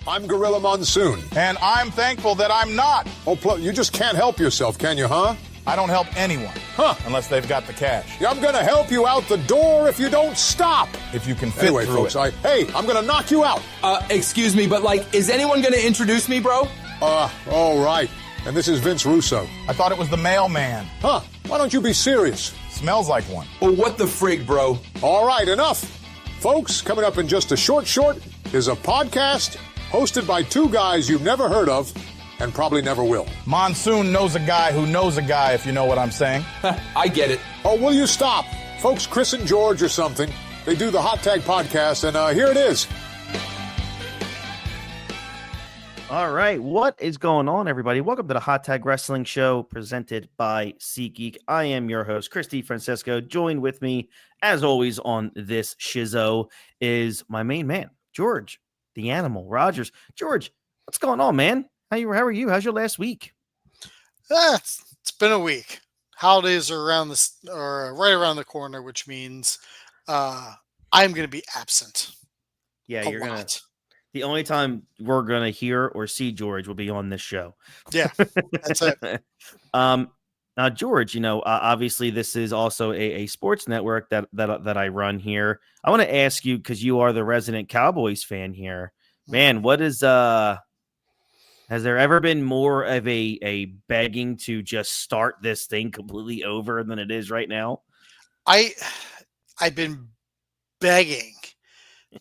I'm Gorilla Monsoon. And I'm thankful that I'm not. Oh, you just can't help yourself, can you, huh? I don't help anyone. Unless they've got the cash. Yeah, I'm going to help you out the door if you don't stop. If you can fit anyway, through folks, I'm going to knock you out. Excuse me, but, is anyone going to introduce me, bro? All right. And this is Vince Russo. I thought it was the mailman. Huh. Why don't you be serious? Smells like one. Well, what the frig, bro? All right, enough. Folks, coming up in just a short is a podcast hosted by two guys you've never heard of and probably never will. Monsoon knows a guy who knows a guy, if you know what I'm saying. I get it. Oh, will you stop? Folks, Chris and George or something, they do the Hot Tag podcast, and here it is. All right, what is going on, everybody? Welcome to the Hot Tag Wrestling Show presented by SeatGeek. I am your host, Chris Francisco. Joined with me, as always, on this shizzo is my main man, George, the Animal Rogers. George, what's going on, man? How are you? How's your last week? It's been a week. Holidays are right around the corner, which means I'm going to be absent. Yeah, the only time we're gonna hear or see George will be on this show. Yeah, that's it. Now, George, obviously this is also a sports network that I run here. I want to ask you, because you are the resident Cowboys fan here, man. What is has there ever been more of a begging to just start this thing completely over than it is right now? I've been begging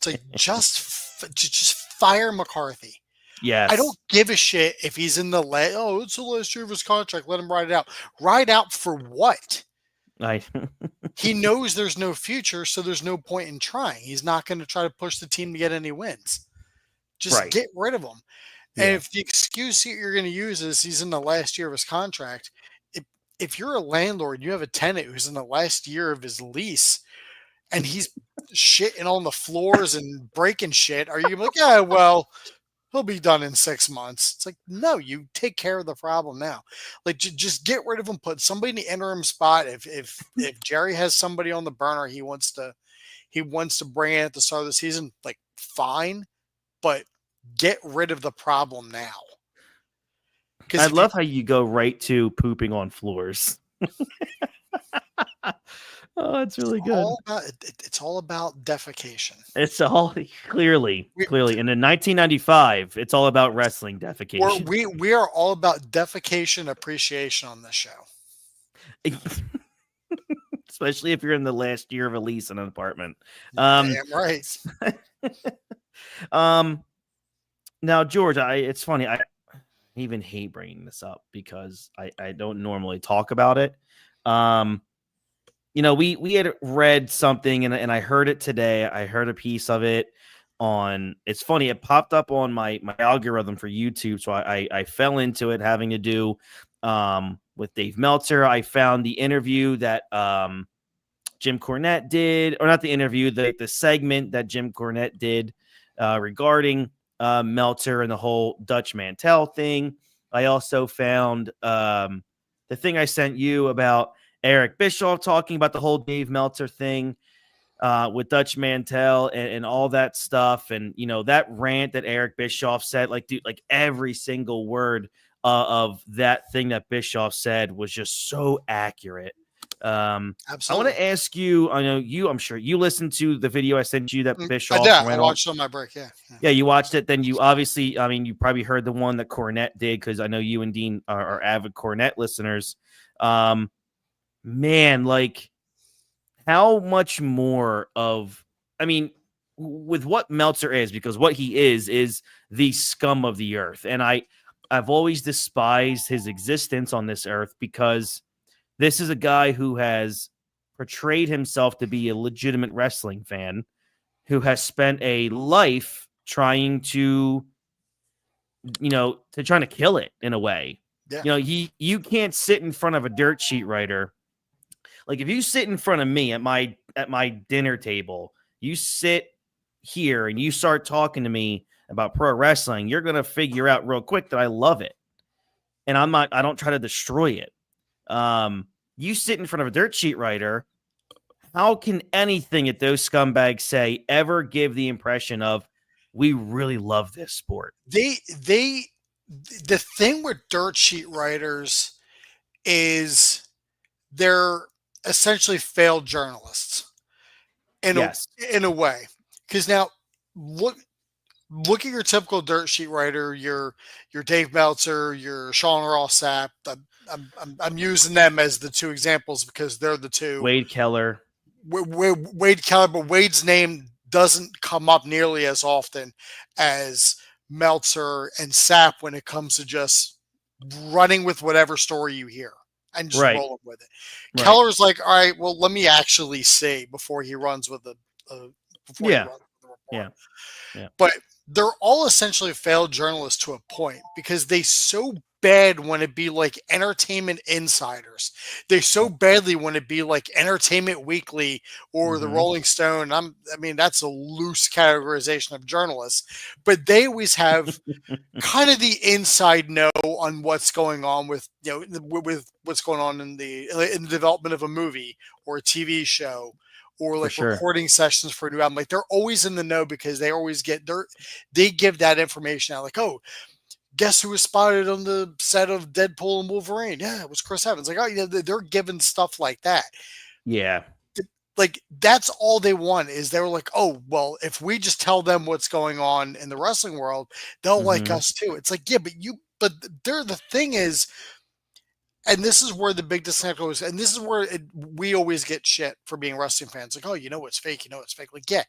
to just fire McCarthy. Yes. I don't give a shit if he's in it's the last year of his contract. Let him ride it out. Ride out for what? He knows there's no future, so there's no point in trying. He's not going to try to push the team to get any wins. Just get rid of him. Yeah. And if the excuse that you're going to use is he's in the last year of his contract, if you're a landlord, you have a tenant who's in the last year of his lease, and he's shitting on the floors and breaking shit, are you like, yeah, well, he'll be done in 6 months? It's like, no, you take care of the problem now. Like, just get rid of him. Put somebody in the interim spot. If Jerry has somebody on the burner, he wants to bring in at the start of the season, like, fine, but get rid of the problem now. I love how you go right to pooping on floors. Oh, it's really good. It's all about defecation. It's all clearly. And in 1995, it's all about wrestling defecation. We are all about defecation appreciation on this show. Especially if you're in the last year of a lease in an apartment. Damn right. Now, George, it's funny. I even hate bringing this up because I don't normally talk about it. We had read something and I heard it today. I heard a piece of it it's funny. It popped up on my algorithm for YouTube. So I fell into it having to do with Dave Meltzer. I found the interview that Jim Cornette did, or not the interview, the segment that Jim Cornette did regarding Meltzer and the whole Dutch Mantel thing. I also found the thing I sent you about Eric Bischoff talking about the whole Dave Meltzer thing with Dutch Mantel and all that stuff. And, that rant that Eric Bischoff said, dude, every single word of that thing that Bischoff said was just so accurate. Absolutely. I want to ask you, I'm sure you listened to the video I sent you that Bischoff. I watched on my break. Yeah, you watched it. Then you obviously, you probably heard the one that Cornette did, because I know you and Dean are avid Cornette listeners. Man, how much more with what Meltzer is, because what he is the scum of the earth. And I've always despised his existence on this earth, because this is a guy who has portrayed himself to be a legitimate wrestling fan, who has spent a life trying to kill it in a way. Yeah. You can't sit in front of a dirt sheet writer. If you sit in front of me at my dinner table, you sit here and you start talking to me about pro wrestling, you're going to figure out real quick that I love it. And I don't try to destroy it. You sit in front of a dirt sheet writer, how can anything that those scumbags say ever give the impression of we really love this sport. The thing with dirt sheet writers is they're essentially failed journalists Yes. in a way. Because now look at your typical dirt sheet writer, your Dave Meltzer, your Sean Ross Sapp. I'm using them as the two examples because they're the two. Wade Keller. Wade Keller, but Wade's name doesn't come up nearly as often as Meltzer and Sapp when it comes to just running with whatever story you hear and just Right. rolling with it. Right. Keller's like, all right, well, let me actually see before he runs with the before he runs with the report. Yeah. But they're all essentially failed journalists to a point because they so bad want to be like entertainment insiders. They so badly want to be like Entertainment Weekly or the Rolling Stone. I mean, that's a loose categorization of journalists, but they always have kind of the inside know on what's going on with, with what's going on in the development of a movie or a TV show or like recording sessions for a new album. Like they're always in the know because they always they give that information out. Like, oh, guess who was spotted on the set of Deadpool and Wolverine? Yeah, it was Chris Evans. Like, oh, yeah, they're giving stuff like that. Yeah. Like that's all they want is they're like, oh, well, if we just tell them what's going on in the wrestling world, they'll like us too. It's like, yeah, but the thing is, and this is where the big disconnect goes, and this is where we always get shit for being wrestling fans. Like, oh, you know it's fake, it's fake. Like, yeah,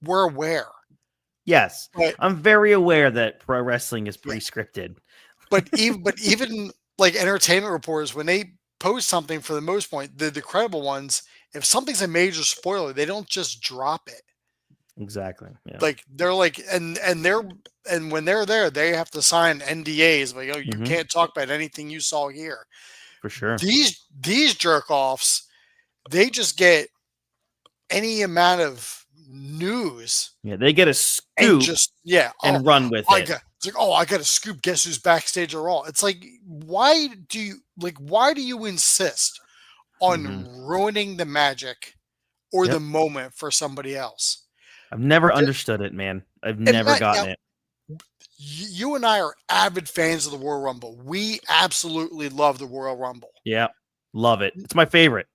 we're aware. Yes, but I'm very aware that pro wrestling is pre-scripted. But even like entertainment reporters, when they post something, for the most part, the credible ones, if something's a major spoiler, they don't just drop it. Exactly. Yeah. Like they're like, and when they're there, they have to sign NDAs. Like, oh, you can't talk about anything you saw here. For sure. These jerk offs, they just get any amount of news. Yeah, they get a scoop and run with it. It's like, oh, I got a scoop. Guess who's backstage or all? It's like, why do you insist on ruining the magic or the moment for somebody else? I've never understood it, man. I've never gotten it. You and I are avid fans of the Royal Rumble. We absolutely love the Royal Rumble. Yeah, love it. It's my favorite.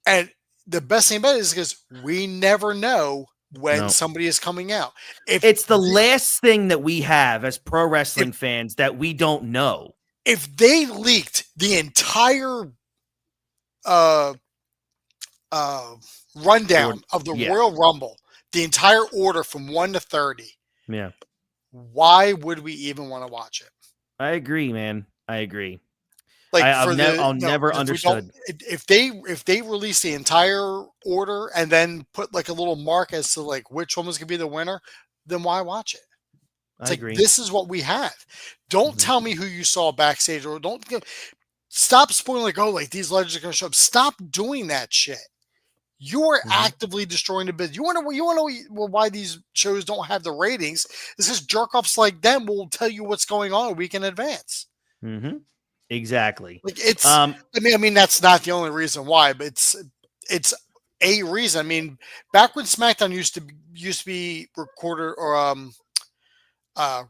And the best thing about it is because we never know when somebody is coming out. It's the last thing that we have as pro wrestling fans that we don't know. If they leaked the entire rundown of the Royal Rumble, the entire order from 1 to 30, why would we even want to watch it? I agree, man. I agree. Like I'll never understood if they release the entire order and then put like a little mark as to like which one was going to be the winner, then why watch it? It's like, this is what we have. Don't tell me who you saw backstage, or don't stop spoiling. Like, oh, like these legends are going to show up. Stop doing that shit. You are actively destroying the business. You want to know why these shows don't have the ratings? It's because jerk offs like them will tell you what's going on a week in advance. Exactly. Like it's. I mean that's not the only reason why, but it's a reason. I mean, back when SmackDown used to be recorded or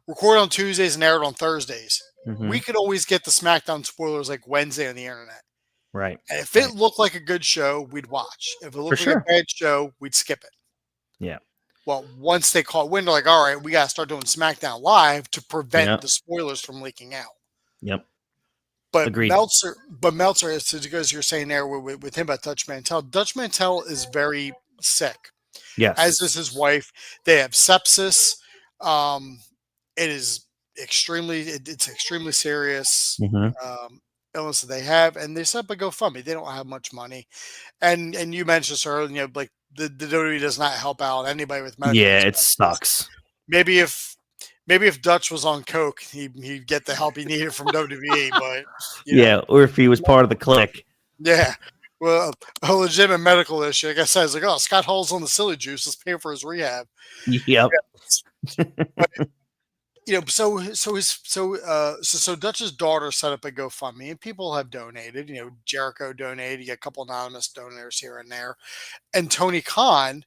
recorded on Tuesdays and aired on Thursdays, we could always get the SmackDown spoilers like Wednesday on the internet. Right. And if it looked like a good show, we'd watch. If it looked like a bad show, we'd skip it. Yeah. Well, once they caught wind, they're like, all right, we got to start doing SmackDown Live to prevent the spoilers from leaking out. Yep. But agreed. Meltzer, as you're saying there with him about Dutch Mantel, Dutch Mantel is very sick. Yes. As is his wife. They have sepsis. It is extremely serious. Illness that they have, and they set up a GoFundMe. They don't have much money, and you mentioned earlier, like the WWE does not help out anybody with medical. Yeah, it sucks. Maybe if Dutch was on coke, he'd get the help he needed from WWE. But or if he was part of the clique. Yeah, well, a legitimate medical issue. Like I said, it's like, oh, Scott Hall's on the silly juice. Let's pay for his rehab. Yep. But, so Dutch's daughter set up a GoFundMe, and people have donated. Jericho donated. You get a couple anonymous donors here and there, and Tony Khan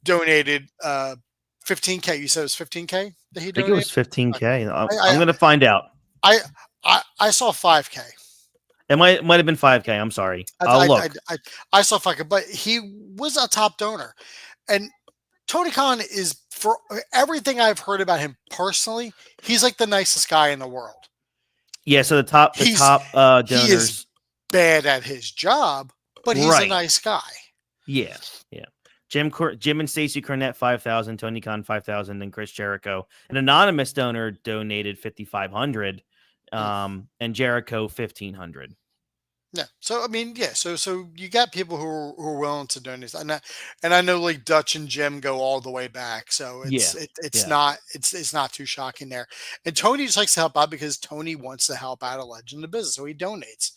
donated 15K. You said it was 15K that he I think it was donated? 15K. I'm going to find out. I saw 5K. It might have been 5K. I'm sorry. I'll look. I saw 5K, but he was a top donor. And Tony Khan is, for everything I've heard about him personally, he's like the nicest guy in the world. Yeah, so the top donors. He is bad at his job, but he's a nice guy. Yeah. Jim and Stacey Cornett 5,000, Tony Khan 5,000, and Chris Jericho. An anonymous donor donated 5,500, and Jericho 1,500. Yeah. So I mean, yeah. So you got people who are willing to donate, and I know like Dutch and Jim go all the way back. So it's not too shocking there. And Tony just likes to help out because Tony wants to help out a legend of business, so he donates.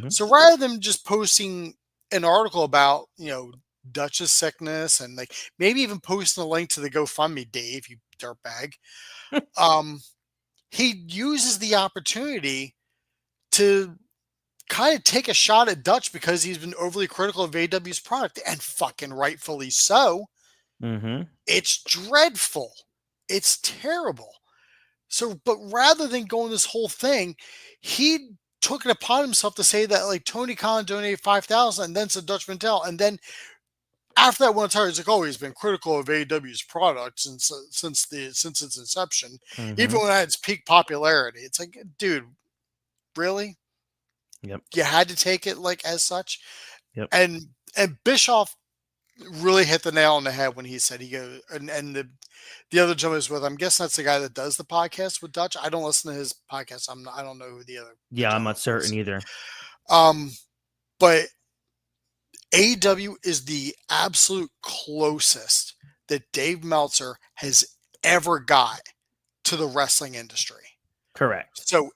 So rather than just posting an article about Dutch's sickness and like maybe even posting a link to the GoFundMe, Dave, you dirtbag, he uses the opportunity to kind of take a shot at Dutch because he's been overly critical of AEW's product, and fucking rightfully so. It's dreadful. It's terrible. So, but rather than going this whole thing, he took it upon himself to say that like Tony Khan donated 5,000 and then said Dutch Mantel, and then after that one time, he's like, "Oh, he's been critical of AEW's product since its inception, even when it had its peak popularity." It's like, dude, really? Yep. You had to take it like as such. Yep. And Bischoff really hit the nail on the head when he said he goes, and the other gentleman is with. I'm guessing that's the guy that does the podcast with Dutch. I don't listen to his podcast. I don't know who the other. Yeah, I'm not certain either. But AEW is the absolute closest that Dave Meltzer has ever got to the wrestling industry. Correct. So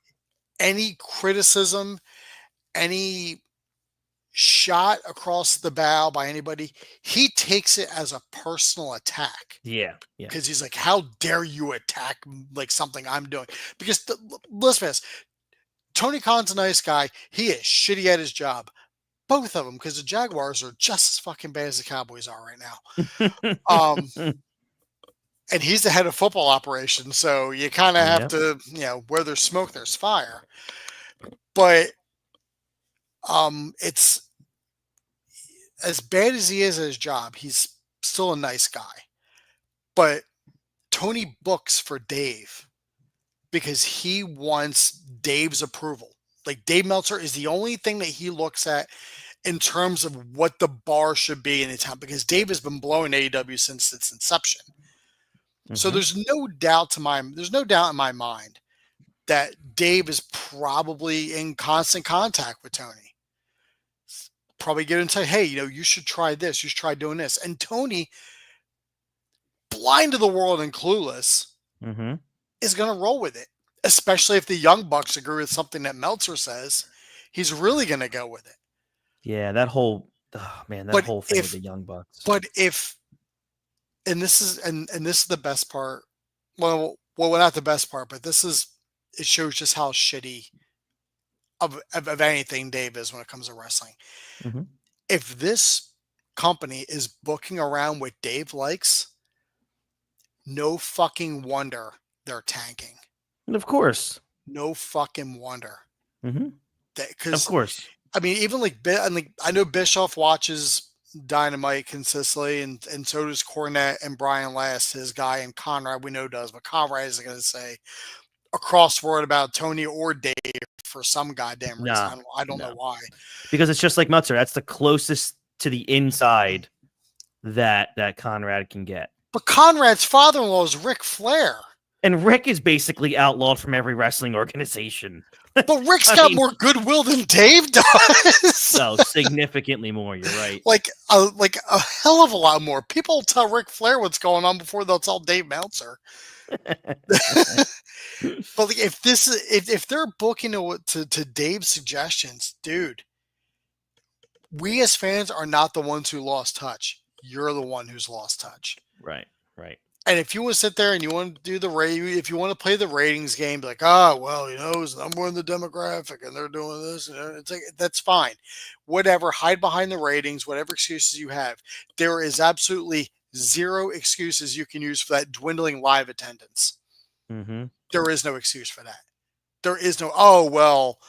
any criticism, any shot across the bow by anybody, he takes it as a personal attack. Yeah. Because he's like, how dare you attack like something I'm doing? Because let's be honest, Tony Khan's a nice guy. He is shitty at his job. Both of them, because the Jaguars are just as fucking bad as the Cowboys are right now. And he's the head of football operations, so you kind of have to, where there's smoke, there's fire. But it's as bad as he is at his job, he's still a nice guy. But Tony books for Dave because he wants Dave's approval. Like Dave Meltzer is the only thing that he looks at in terms of what the bar should be in the town, because Dave has been blowing AEW since its inception. So there's no doubt in my mind that Dave is probably in constant contact with Tony. Probably get into, hey, you should try this. You should try doing this. And Tony, blind to the world and clueless, is going to roll with it. Especially if the Young Bucks agree with something that Meltzer says, he's really going to go with it. Yeah, that whole thing with the Young Bucks. But if, and this is the best part. Well, not the best part, but it shows just how shitty of anything Dave is when it comes to wrestling. If this company is booking around what Dave likes, no fucking wonder they're tanking. Of course. No fucking wonder. Of course. I mean, even I know Bischoff watches Dynamite consistently, and so does Cornette and Brian Last, his guy, and Conrad we know does, but Conrad isn't going to say a crossword about Tony or Dave for some goddamn reason. I don't know why. Because it's just like Meltzer. That's the closest to the inside that Conrad can get. But Conrad's father-in-law is Ric Flair. And Rick is basically outlawed from every wrestling organization. But Rick's got more goodwill than Dave does. No, significantly more. You're right. Like a hell of a lot more. People tell Ric Flair what's going on before they'll tell Dave Meltzer. But like, if they're booking to Dave's suggestions, dude, we as fans are not the ones who lost touch. You're the one who's lost touch. Right. And if you want to sit there and you want to do if you want to play the ratings game, be like, it's number one in the demographic and they're doing this, it's like, that's fine. Whatever, hide behind the ratings, whatever excuses you have. There is absolutely zero excuses you can use for that dwindling live attendance. Mm-hmm. There is no excuse for that. There is no, oh, well,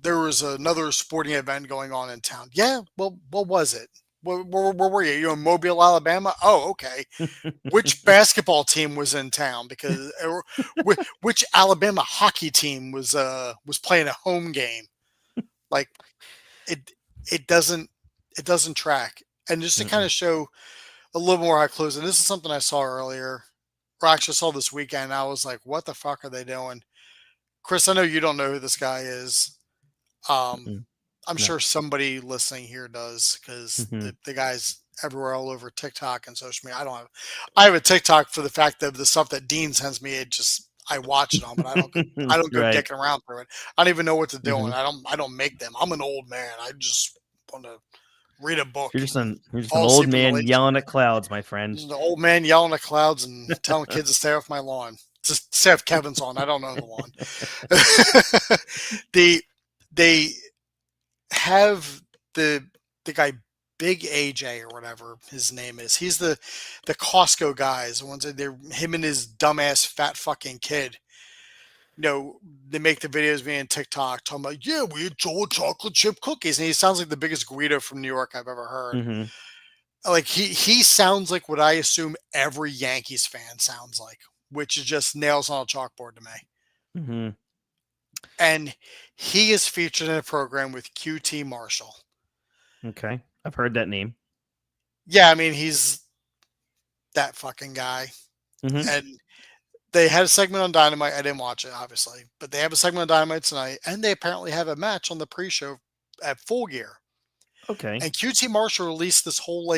there was another sporting event going on in town. Yeah, well, what was it? Where were you? You in Mobile, Alabama? Oh, okay. Which basketball team was in town? Because which Alabama hockey team was playing a home game? Like it doesn't track. And just to kind of show a little more how close, and this is something I saw earlier, or actually saw this weekend. I was like, what the fuck are they doing? Chris, I know you don't know who this guy is. I'm sure somebody listening here does, because the guy's everywhere, all over TikTok and social media. I have a TikTok for the fact that the stuff that Dean sends me, I watch it on, but I don't go Right. dicking around through it. I don't even know what to do, and I don't make them. I'm an old man. I just want to read a book. You're just an old man yelling at clouds, my friend. Just an old man yelling at clouds and telling kids to stay off my lawn. Just stay off Kevin's lawn. I don't know the lawn. They have the guy Big AJ or whatever his name is. He's the Costco guys. The ones that him and his dumbass fat fucking kid. They make the videos being TikTok talking about, yeah, we had chocolate chip cookies, and he sounds like the biggest Guido from New York I've ever heard. Like he sounds like what I assume every Yankees fan sounds like, which is just nails on a chalkboard to me. And he is featured in a program with QT Marshall. Okay. I've heard that name. Yeah, I mean, he's that fucking guy. And they had a segment on Dynamite. I didn't watch it, obviously. But they have a segment on Dynamite tonight. And they apparently have a match on the pre-show at Full Gear. Okay. And QT Marshall released this whole,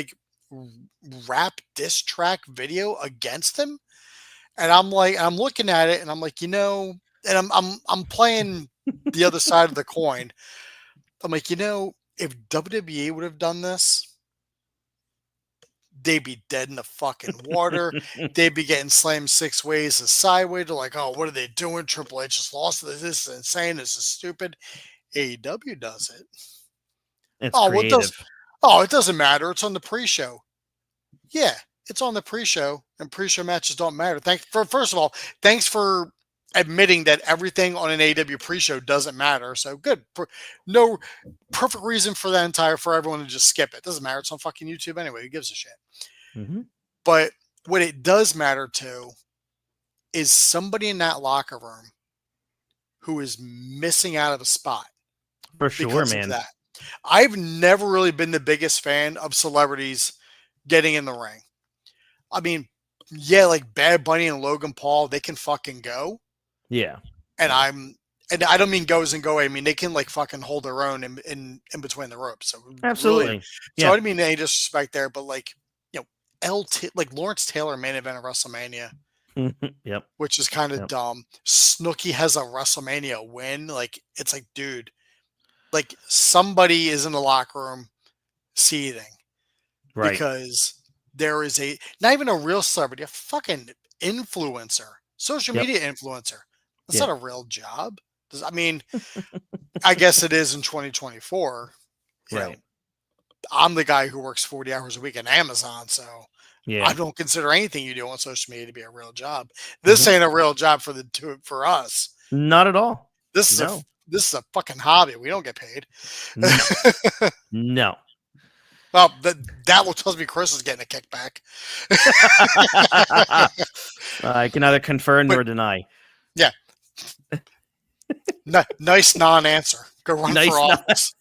rap diss track video against him. And I'm looking at it, and I'm like, and I'm playing the other side of the coin. I'm like, if WWE would have done this, they'd be dead in the fucking water. They'd be getting slammed 6 ways and sideways. They're like, oh, what are they doing? Triple H just lost. This is insane. This is stupid. AEW does it. It's creative. It doesn't matter. It's on the pre-show. Yeah, it's on the pre-show, and pre-show matches don't matter. First of all, thanks for admitting that everything on an AEW pre-show doesn't matter. So good. No perfect reason for everyone to just skip it. Doesn't matter. It's on fucking YouTube anyway. Who gives a shit? But what it does matter to is somebody in that locker room who is missing out of a spot. For sure, man. Of that. I've never really been the biggest fan of celebrities getting in the ring. I mean, yeah, like Bad Bunny and Logan Paul, they can fucking go. Yeah. And I don't mean goes and go away. I mean, they can fucking hold their own in between the ropes. So absolutely. Really, so I don't mean any disrespect there, but Lawrence Taylor main event of WrestleMania. Yep. Which is kind of dumb. Snooki has a WrestleMania win. It's like, dude, somebody is in the locker room seething. Right. Because there is not even a real celebrity, a fucking influencer, social media influencer. That's not a real job. I mean, I guess it is in 2024. Right. I'm the guy who works 40 hours a week at Amazon, so I don't consider anything you do on social media to be a real job. This ain't a real job for us. Not at all. This is a fucking hobby. We don't get paid. No. Well, that will tells me Chris is getting a kickback. I can neither confirm nor deny. Yeah. Nice non-answer. Go run for office.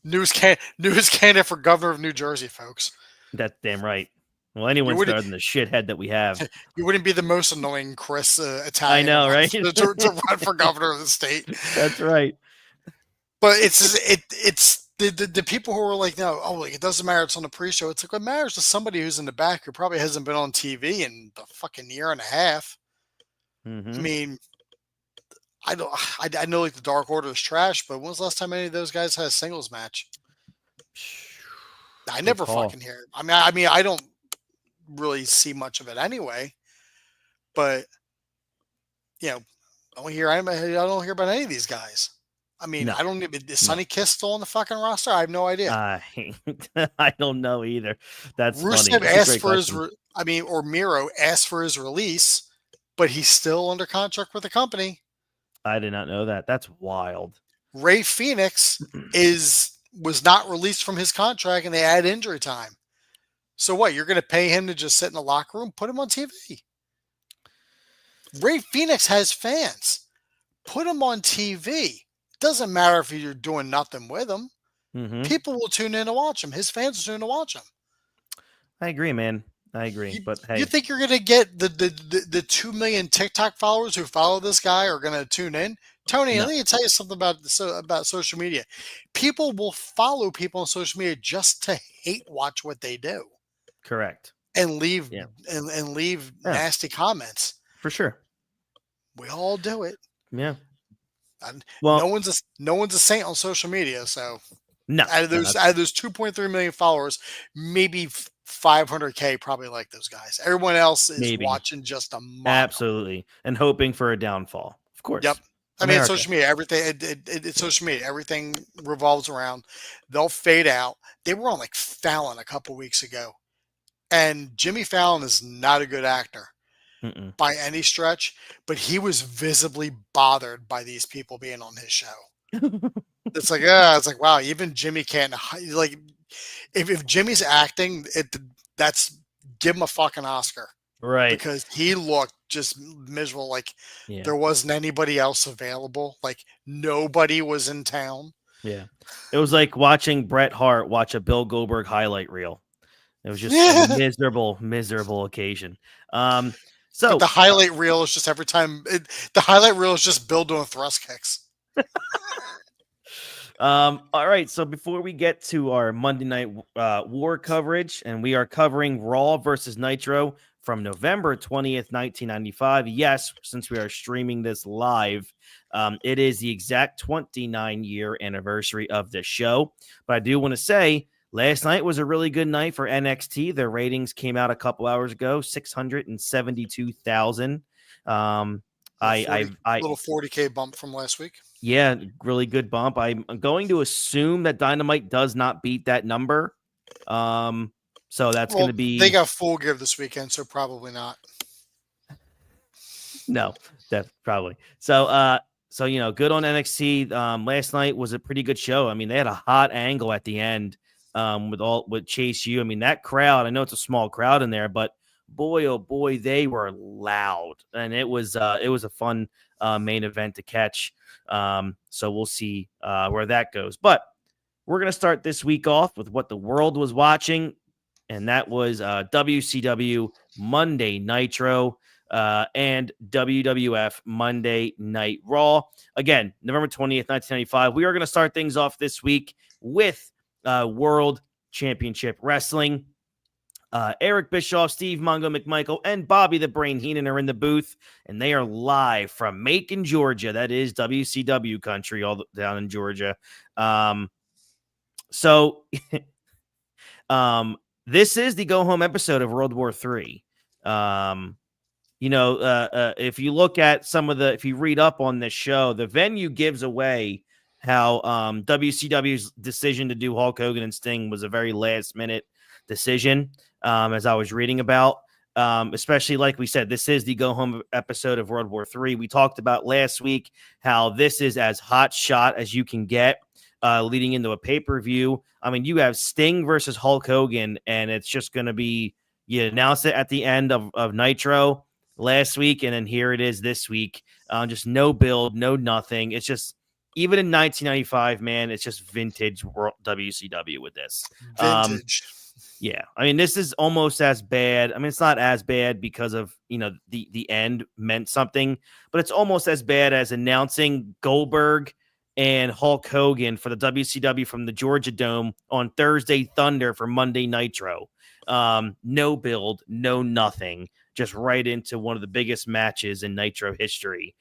News candidate for governor of New Jersey, folks. That's damn right. Well, anyone's better than the shithead that we have. You wouldn't be the most annoying Chris Italian. I know, right? to run for governor of the state. That's right. But it's the people who are like, no, it doesn't matter. It's on the pre-show. It's like, what matters to somebody who's in the back who probably hasn't been on TV in a fucking year and a half. I mean, I know the Dark Order is trash, but when was the last time any of those guys had a singles match? I never fucking hear it. I mean, I don't really see much of it anyway. But I don't hear about any of these guys. I mean, No. I don't even is Sonny Kiss still on the fucking roster? I have no idea. I don't know either. That's funny. Rusev That's a asked great for his, question. or Miro asked for his release, but he's still under contract with the company. I did not know that. That's wild. Ray Phoenix was not released from his contract, and they add injury time. So what? You're going to pay him to just sit in the locker room? Put him on TV. Ray Phoenix has fans. Put him on TV. Doesn't matter if you're doing nothing with him. Mm-hmm. People will tune in to watch him. His fans will tune in to watch him. I agree, man. I agree. But hey, you think you're going to get the 2 million TikTok followers who follow this guy are going to tune in? Tony, No. let me tell you something about social media. People will follow people on social media just to hate watch what they do. Correct. And leave nasty comments. For sure. We all do it. Yeah. Well, no one's a saint on social media. So no, out of those 2.3 million followers, maybe 500K probably like those guys. Everyone else is watching just a mob. Absolutely, and hoping for a downfall. Of course. Yep. I mean, it's social media. Everything. It's social media. Everything revolves around. They'll fade out. They were on like Fallon a couple weeks ago, and Jimmy Fallon is not a good actor. By any stretch, but he was visibly bothered by these people being on his show. It's like, wow, even Jimmy can't, like, if Jimmy's acting, give him a fucking Oscar. Right. Because he looked just miserable. Like there wasn't anybody else available. Like nobody was in town. Yeah. It was like watching Bret Hart watch a Bill Goldberg highlight reel. It was just a miserable occasion. So but the highlight reel is just every time the highlight reel is just Bill doing thrust kicks. All right. So before we get to our Monday Night War coverage, and we are covering Raw versus Nitro from November 20th, 1995. Yes, since we are streaming this live, it is the exact 29-year anniversary of the show. But I do want to say, last night was a really good night for NXT. Their ratings came out a couple hours ago, 672,000. Little 40K bump from last week. Yeah, really good bump. I'm going to assume that Dynamite does not beat that number. So that's going to be. They got Full Gear this weekend, so probably not. No, that's probably. So good on NXT. Last night was a pretty good show. I mean, they had a hot angle at the end. With Chase U. I mean, that crowd, I know it's a small crowd in there, but boy, oh boy, they were loud. And it was a fun main event to catch. So we'll see where that goes. But we're going to start this week off with what the world was watching. And that was WCW Monday Nitro and WWF Monday Night Raw. Again, November 20th, 1995. We are going to start things off this week with World Championship Wrestling. Eric Bischoff, Steve Mongo McMichael, and Bobby the Brain Heenan are in the booth, and they are live from Macon, Georgia. That is WCW country, all down in Georgia. This is the go-home episode of World War III. If you look at if you read up on this show, the venue gives away how WCW's decision to do Hulk Hogan and Sting was a very last-minute decision, as I was reading about. Especially, like we said, this is the go-home episode of World War III. We talked about last week how this is as hot shot as you can get leading into a pay-per-view. I mean, you have Sting versus Hulk Hogan, and it's just going to be, you announced it at the end of Nitro last week, and then here it is this week. Just no build, no nothing. It's just, even in 1995, man, it's just vintage WCW with this. Vintage. Yeah. I mean, this is almost as bad. I mean, it's not as bad because of, the end meant something, but it's almost as bad as announcing Goldberg and Hulk Hogan for the WCW from the Georgia Dome on Thursday Thunder for Monday Nitro. No build, no nothing, just right into one of the biggest matches in Nitro history.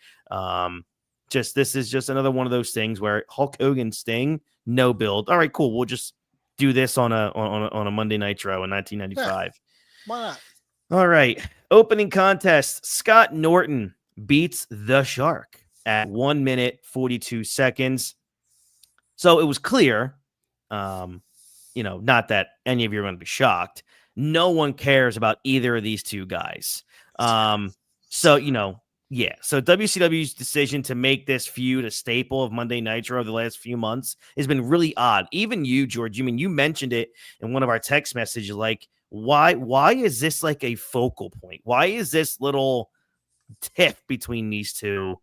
This is just another one of those things where Hulk Hogan, Sting, no build. All right, cool. We'll just do this on a Monday Nitro in 1995. Yeah, why not? All right. Opening contest. Scott Norton beats the Shark at 1 minute, 42 seconds. So it was clear, not that any of you are going to be shocked. No one cares about either of these two guys. So WCW's decision to make this feud a staple of Monday Nitro the last few months has been really odd. Even you, George, you mentioned it in one of our text messages, like, why is this like a focal point? Why is this little tiff between these two?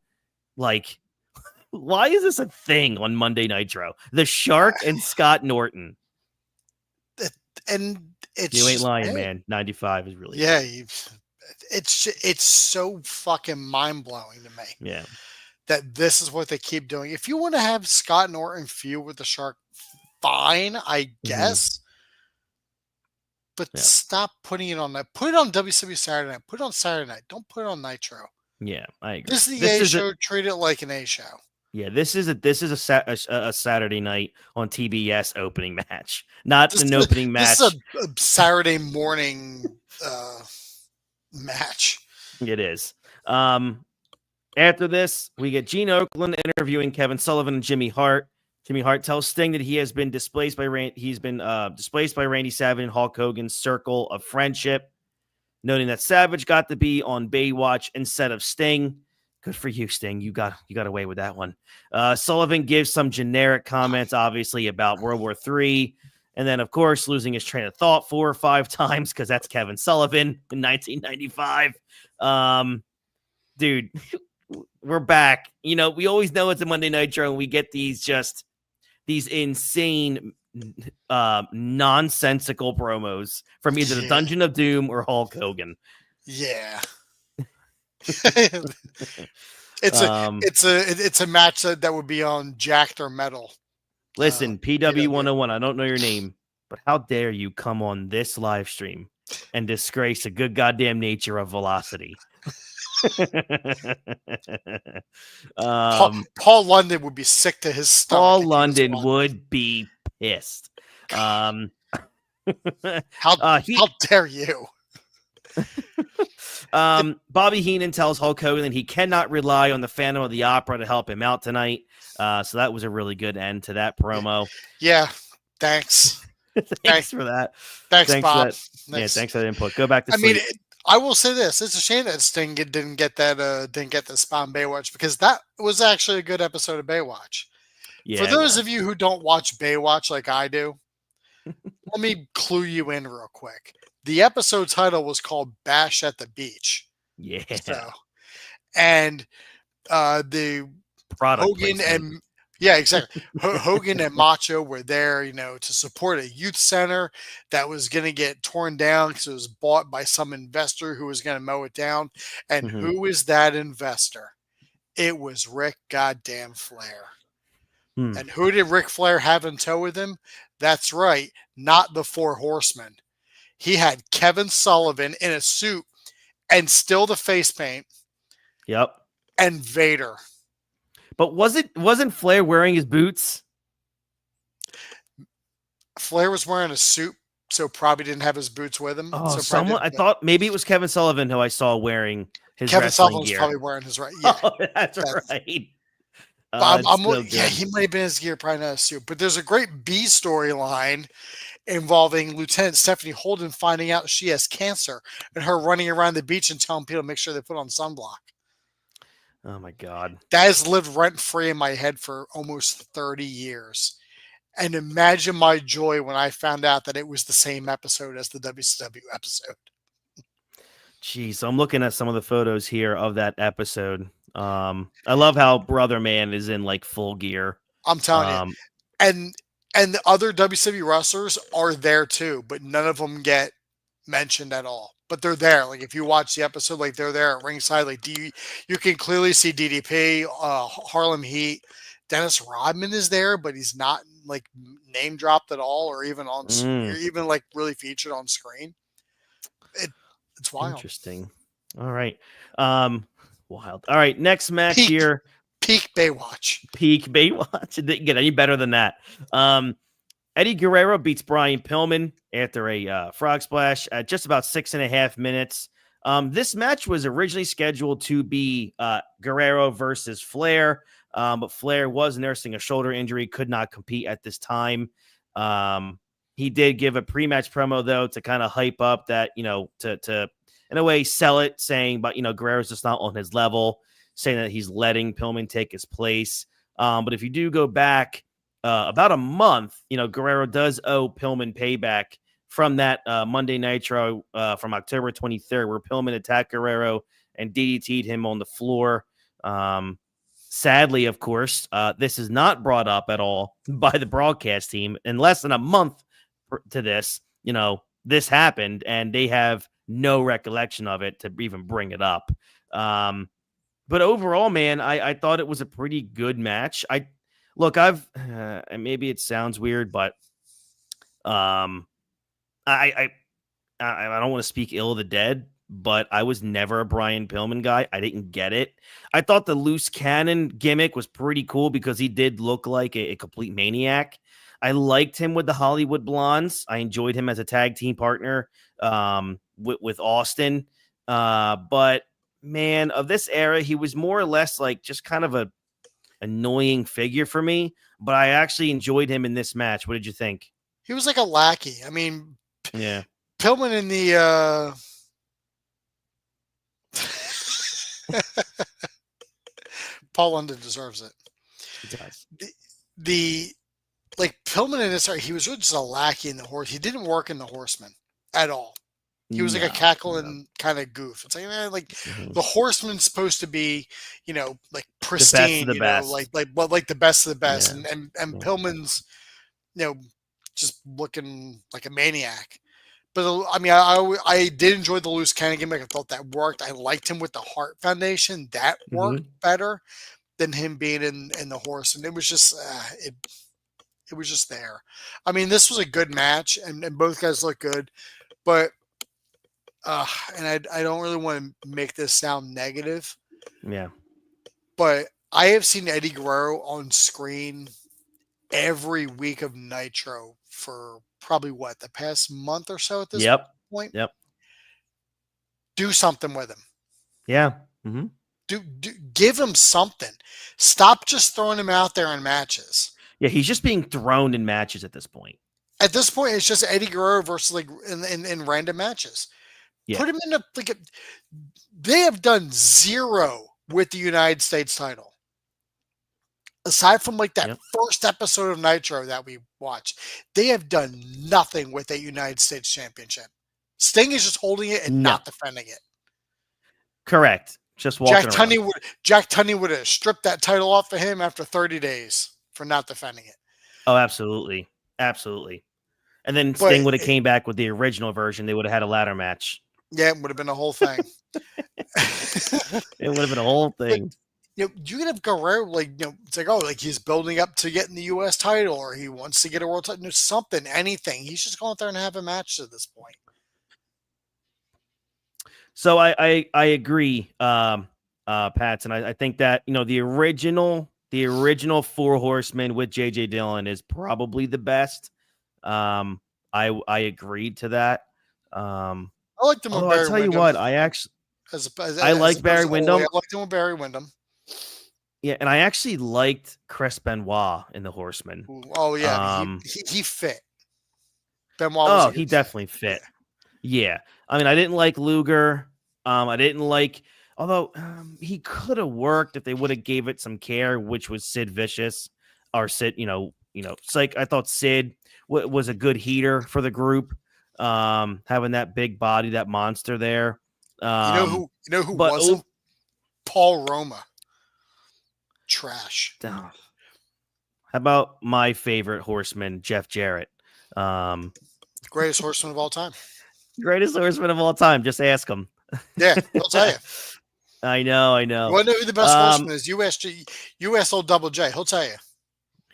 Like, why is this a thing on Monday Nitro? The Shark and Scott Norton. And you ain't lying, man. 95 is really it's so fucking mind-blowing to me. Yeah. That this is what they keep doing. If you want to have Scott Norton feud with the Shark, fine, I guess. But stop putting it on that. Put it on WCW Saturday Night. Put it on Saturday Night. Don't put it on Nitro. Yeah, I agree. This is the A show. Treat it like an A show. Yeah, this is a Saturday night on TBS opening match, not an opening match. This is a Saturday morning match. It is. After this, we get Gene Okerlund interviewing Kevin Sullivan and Jimmy Hart. Jimmy Hart tells Sting that he has been displaced by displaced by Randy Savage and Hulk Hogan's circle of friendship, noting that Savage got to be on Baywatch instead of Sting. Good for you, Sting. You got away with that one. Sullivan gives some generic comments, obviously, about World War III. And then, of course, losing his train of thought 4 or 5 times because that's Kevin Sullivan in 1995. Dude, we're back. We always know it's a Monday Nitro, and we get these insane, nonsensical promos from either the Dungeon of Doom or Hulk Hogan. Yeah. It's a match that would be on Jacked or Metal. Listen, PW 101, I don't know your name, but how dare you come on this live stream and disgrace the good goddamn nature of Velocity? Paul London would be sick to his stomach. Paul London would be pissed. How dare you? Bobby Heenan tells Hulk Hogan that he cannot rely on the Phantom of the Opera to help him out tonight. So that was a really good end to that promo. Yeah, thanks. Thanks for that. Thanks Bob. Yeah, thanks for that input. Go back to sleep. I mean, I will say this: it's a shame that Sting didn't get the spot on Baywatch, because that was actually a good episode of Baywatch. Yeah, for those of you who don't watch Baywatch like I do, let me clue you in real quick. The episode title was called Bash at the Beach. Yeah. So, and the product Hogan and exactly. Hogan and Macho were there, to support a youth center that was going to get torn down because it was bought by some investor who was going to mow it down. And who is that investor? It was Ric goddamn Flair. And who did Ric Flair have in tow with him? That's right, not the Four Horsemen. He had Kevin Sullivan in a suit and still the face paint. Yep. And Vader. But wasn't Flair wearing his boots? Flair was wearing a suit, so probably didn't have his boots with him. Oh, I thought maybe it was Kevin Sullivan who I saw wearing his Kevin wrestling Sullivan was gear. probably wearing his Yeah, that's right. He might have been his gear, probably not a suit. But there's a great B storyline involving Lieutenant Stephanie Holden finding out she has cancer and her running around the beach and telling people to make sure they put on sunblock. Oh my God. That has lived rent free in my head for almost 30 years. And imagine my joy when I found out that it was the same episode as the WCW episode. Jeez, I'm looking at some of the photos here of that episode. I love how Brother Man is in like full gear. I'm telling you. And the other WCW wrestlers are there too, but none of them get mentioned at all. But they're there. Like if you watch the episode, like they're there at ringside. Like you can clearly see DDP, Harlem Heat, Dennis Rodman is there, but he's not like name dropped at all, or even on, or even like really featured on screen. It's wild. Interesting. All right. Wild. All right. Next match here. Peak Baywatch. It didn't get any better than that. Eddie Guerrero beats Brian Pillman after a frog splash at just about 6.5 minutes. This match was originally scheduled to be Guerrero versus Flair, but Flair was nursing a shoulder injury, could not compete at this time. He did give a pre-match promo, though, to kind of hype up that, to in a way sell it, saying, but, Guerrero's just not on his level, saying that he's letting Pillman take his place. But if you do go back about a month, Guerrero does owe Pillman payback from that Monday Nitro from October 23rd, where Pillman attacked Guerrero and DDT'd him on the floor. Sadly, of course, this is not brought up at all by the broadcast team. In less than a month to this, this happened, and they have no recollection of it to even bring it up. But overall, man, I thought it was a pretty good match. And maybe it sounds weird, but I don't want to speak ill of the dead, but I was never a Brian Pillman guy. I didn't get it. I thought the loose cannon gimmick was pretty cool because he did look like a complete maniac. I liked him with the Hollywood Blondes. I enjoyed him as a tag team partner with Austin. But man, of this era, he was more or less like just kind of a annoying figure for me. But I actually enjoyed him in this match. What did you think? He was like a lackey. I mean, yeah, Pillman in the Paul London deserves it. He does. The Pillman in this, he was really just a lackey in the horse. He didn't work in the Horseman at all. He was like a cackling kind of goof. It's like, man, the Horseman's supposed to be, like pristine, the best. like the best of the best, Yeah. and Pillman's, just looking like a maniac. But I mean, I did enjoy the loose cannon gimmick. I thought that worked. I liked him with the Heart Foundation. That worked better than him being in the horse. And it was just it was just there. I mean, this was a good match, and both guys look good. But and I don't really want to make this sound negative. Yeah. But I have seen Eddie Guerrero on screen every week of Nitro for probably the past month or so at this point. Yep. Do something with him. Yeah. Mm-hmm. Do give him something. Stop just throwing him out there in matches. Yeah, he's just being thrown in matches at this point. At this point, it's just Eddie Guerrero versus in random matches. Yeah. Put him in they have done zero with the United States title. Aside from that first episode of Nitro that we watched, they have done nothing with a United States championship. Sting is just holding it and not defending it. Correct. Just walking around. Jack Tunney would have stripped that title off of him after 30 days for not defending it. Oh, absolutely. Absolutely. And then Sting would have came back with the original version. They would have had a ladder match. Yeah, it would have been a whole thing. It would have been a whole thing. You could have Guerrero, it's he's building up to getting the U.S. title, or he wants to get a world title, something, anything. He's just going out there and have a match at this point. So I agree, Pats, and I think that the original Four Horsemen with J.J. Dillon is probably the best. I agreed to that. I liked him with Barry I'll tell Windham. You what, I like Barry Windham. I liked him with Barry Windham. Yeah, and I actually liked Chris Benoit in the Horsemen. Oh yeah, he fit. Benoit. He definitely fit. Yeah, I mean, I didn't like Luger. I didn't like, although he could have worked if they would have gave it some care, which was Sid Vicious or Sid. It's like I thought Sid was a good heater for the group. Having that big body, that monster there. You know who wasn't? Paul Roma. Trash. How about my favorite horseman, Jeff Jarrett? Greatest horseman of all time. Greatest horseman of all time. Just ask him. Yeah, he'll tell you. I know. You want to know who the best horseman is? US old Double J. He'll tell you.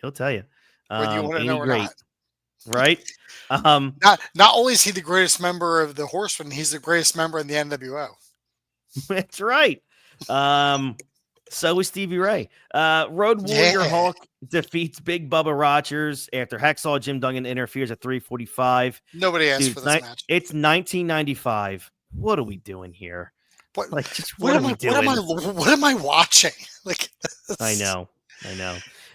Whether you want to know or not. Right? Not only is he the greatest member of the Horsemen, he's the greatest member in the NWO. That's right. So is Stevie Ray. Road Warrior Hawk defeats Big Bubba Rogers after Hacksaw Jim Duggan interferes at 3:45. Nobody asked for this match. It's 1995. what are we doing here? What, Like, just what are we doing? What am I watching? Like, I know.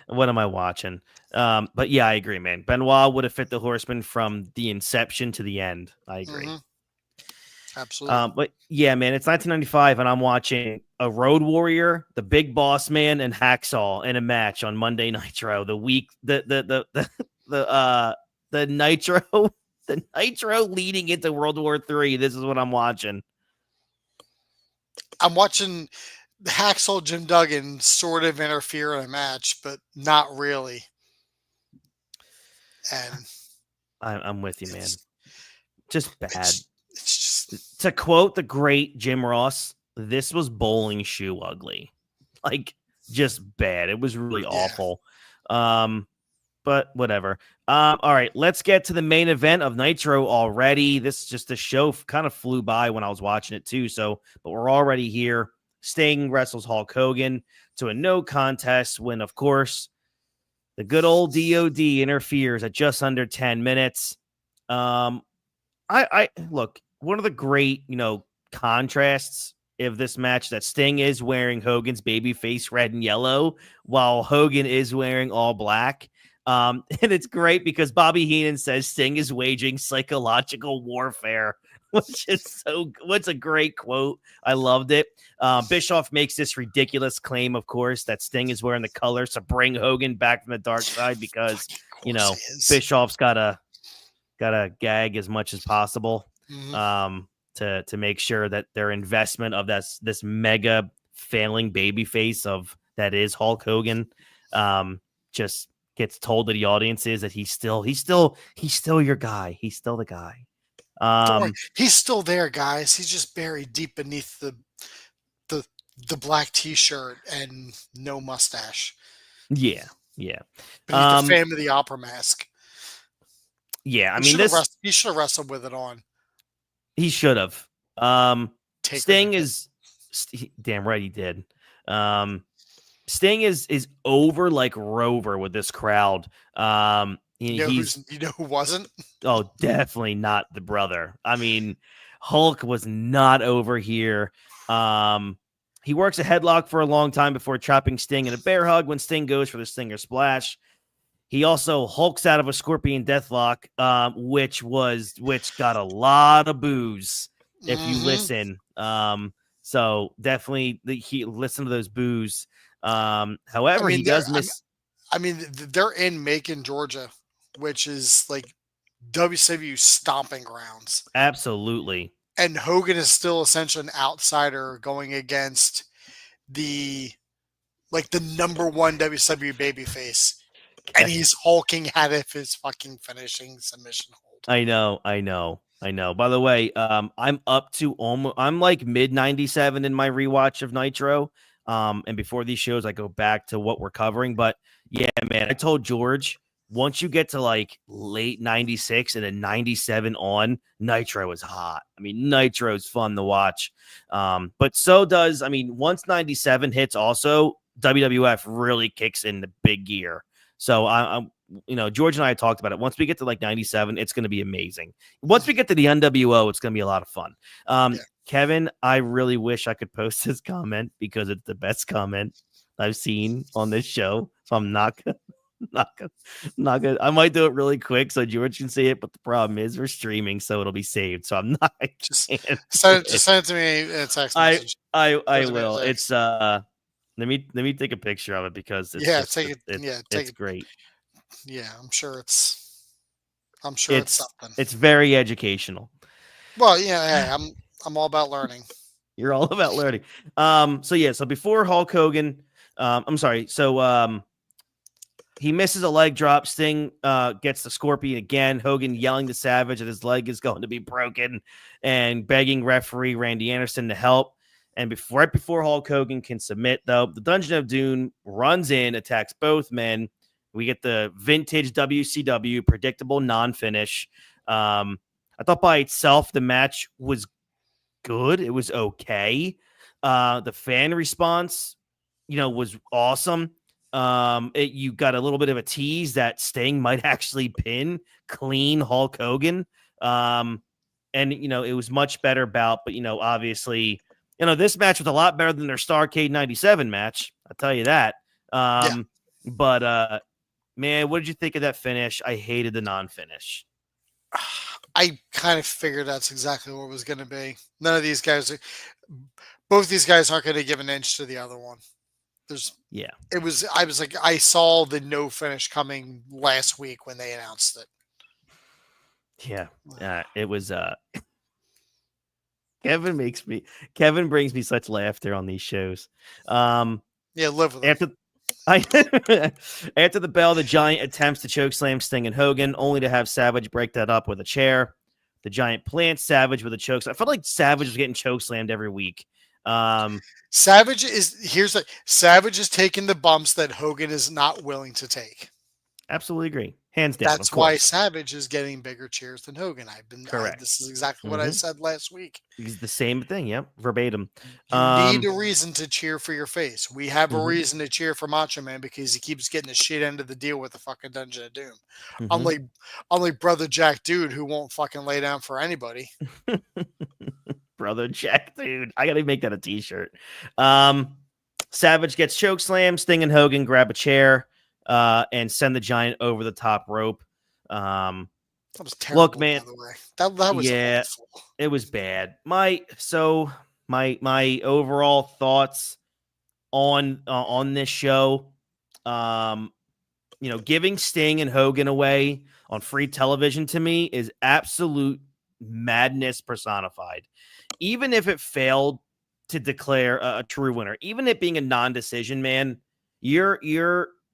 What am I watching? But yeah, I agree, man. Benoit would have fit the Horseman from the inception to the end. I agree. Absolutely. But yeah, man, it's 1995, and I'm watching a Road Warrior, the Big Boss Man, and Hacksaw in a match on Monday Nitro. The Nitro, the Nitro leading into World War III. This is what I'm watching. I'm watching Hacksaw Jim Duggan sort of interfere in a match, but not really. And I'm with you, man. Just bad. It's just, to quote the great Jim Ross, this was bowling shoe ugly. Like, just bad. It was really awful. But whatever. All right, let's get to the main event of Nitro already. The show kind of flew by when I was watching it too. But we're already here. Sting wrestles Hulk Hogan to a no contest when, of course, the good old DOD interferes at just under 10 minutes. I look, one of the great, contrasts of this match that Sting is wearing Hogan's babyface red and yellow while Hogan is wearing all black. And it's great because Bobby Heenan says Sting is waging psychological warfare, what's a great quote. I loved it. Bischoff makes this ridiculous claim, of course, that Sting is wearing the colors to bring Hogan back from the dark side because, Bischoff's gotta gag as much as possible to make sure that their investment of this mega failing babyface of that is Hulk Hogan just gets told to the audiences that he's still your guy. He's still the guy. He's still there, guys. He's just buried deep beneath the black T-shirt and no mustache. Yeah. Beneath the Phantom of the Opera mask. Yeah, I he mean, should have wrestled with it on. He should have. Sting is damn right he did. Sting is over like Rover with this crowd. You know who wasn't? Oh, definitely not the brother. I mean, Hulk was not over here. He works a headlock for a long time before chopping Sting in a bear hug when Sting goes for the Stinger Splash. He also hulks out of a Scorpion Deathlock, which got a lot of boos if you listen. So definitely listen to those boos. However, he does miss. They're in Macon, Georgia, which is like WCW stomping grounds. Absolutely. And Hogan is still essentially an outsider going against the number one WCW babyface. And he's hulking out of his fucking finishing submission hold. I know. By the way, I'm up to I'm like mid 97 in my rewatch of Nitro. And before these shows, I go back to what we're covering. But yeah, man, I told George, once you get to like late 96 and then 97 on, Nitro is hot. I mean, Nitro is fun to watch. But so does, once 97 hits also, WWF really kicks in the big gear. So I'm George and I talked about it. Once we get to like 97, it's going to be amazing. Once we get to the NWO, it's going to be a lot of fun. Kevin, I really wish I could post this comment because it's the best comment I've seen on this show. So I'm not gonna. I might do it really quick so George can see it. But the problem is we're streaming, so it'll be saved. So I'm not. Just send it to me in a text message. I will. It's Let me take a picture of it because it's great. Yeah, I'm sure it's something. It's very educational. Well, yeah, I'm all about learning. You're all about learning. So before Hulk Hogan, he misses a leg drop. Sting gets the Scorpion again. Hogan yelling to Savage that his leg is going to be broken and begging referee Randy Anderson to help. And right before Hulk Hogan can submit, though, the Dungeon of Doom runs in, attacks both men. We get the vintage WCW predictable non-finish. I thought by itself the match was good. It was okay. The fan response, was awesome. You got a little bit of a tease that Sting might actually pin clean Hulk Hogan. and it was much better bout. But obviously, this match was a lot better than their Starrcade '97 match. I'll tell you that. But man, what did you think of that finish? I hated the non-finish. I kind of figured that's exactly what it was going to be. None of these guys, both these guys aren't going to give an inch to the other one. I was like, I saw the no finish coming last week when they announced it. Yeah, it was. Kevin brings me such laughter on these shows. Live with after. After the bell, the Giant attempts to chokeslam Sting and Hogan, only to have Savage break that up with a chair. The Giant plants Savage with a chokeslam. I felt like Savage was getting chokeslammed every week. Savage is taking the bumps that Hogan is not willing to take. Absolutely agree. Hands down. That's why Savage is getting bigger cheers than Hogan. Correct. This is exactly what I said last week. It's the same thing. Yep. Verbatim. You need a reason to cheer for your face. We have a reason to cheer for Macho Man because he keeps getting the shit end of the deal with the fucking Dungeon of Doom. Unlike Brother Jack Dude, who won't fucking lay down for anybody. Brother Jack Dude. I got to make that a t-shirt. Savage gets chokeslammed. Sting and Hogan grab a chair. And send the Giant over the top rope. That was terrible. Look, man, by the way. That was awful. It was bad. My overall thoughts on this show, giving Sting and Hogan away on free television to me is absolute madness personified. Even if it failed to declare a true winner, even it being a non-decision, man, you're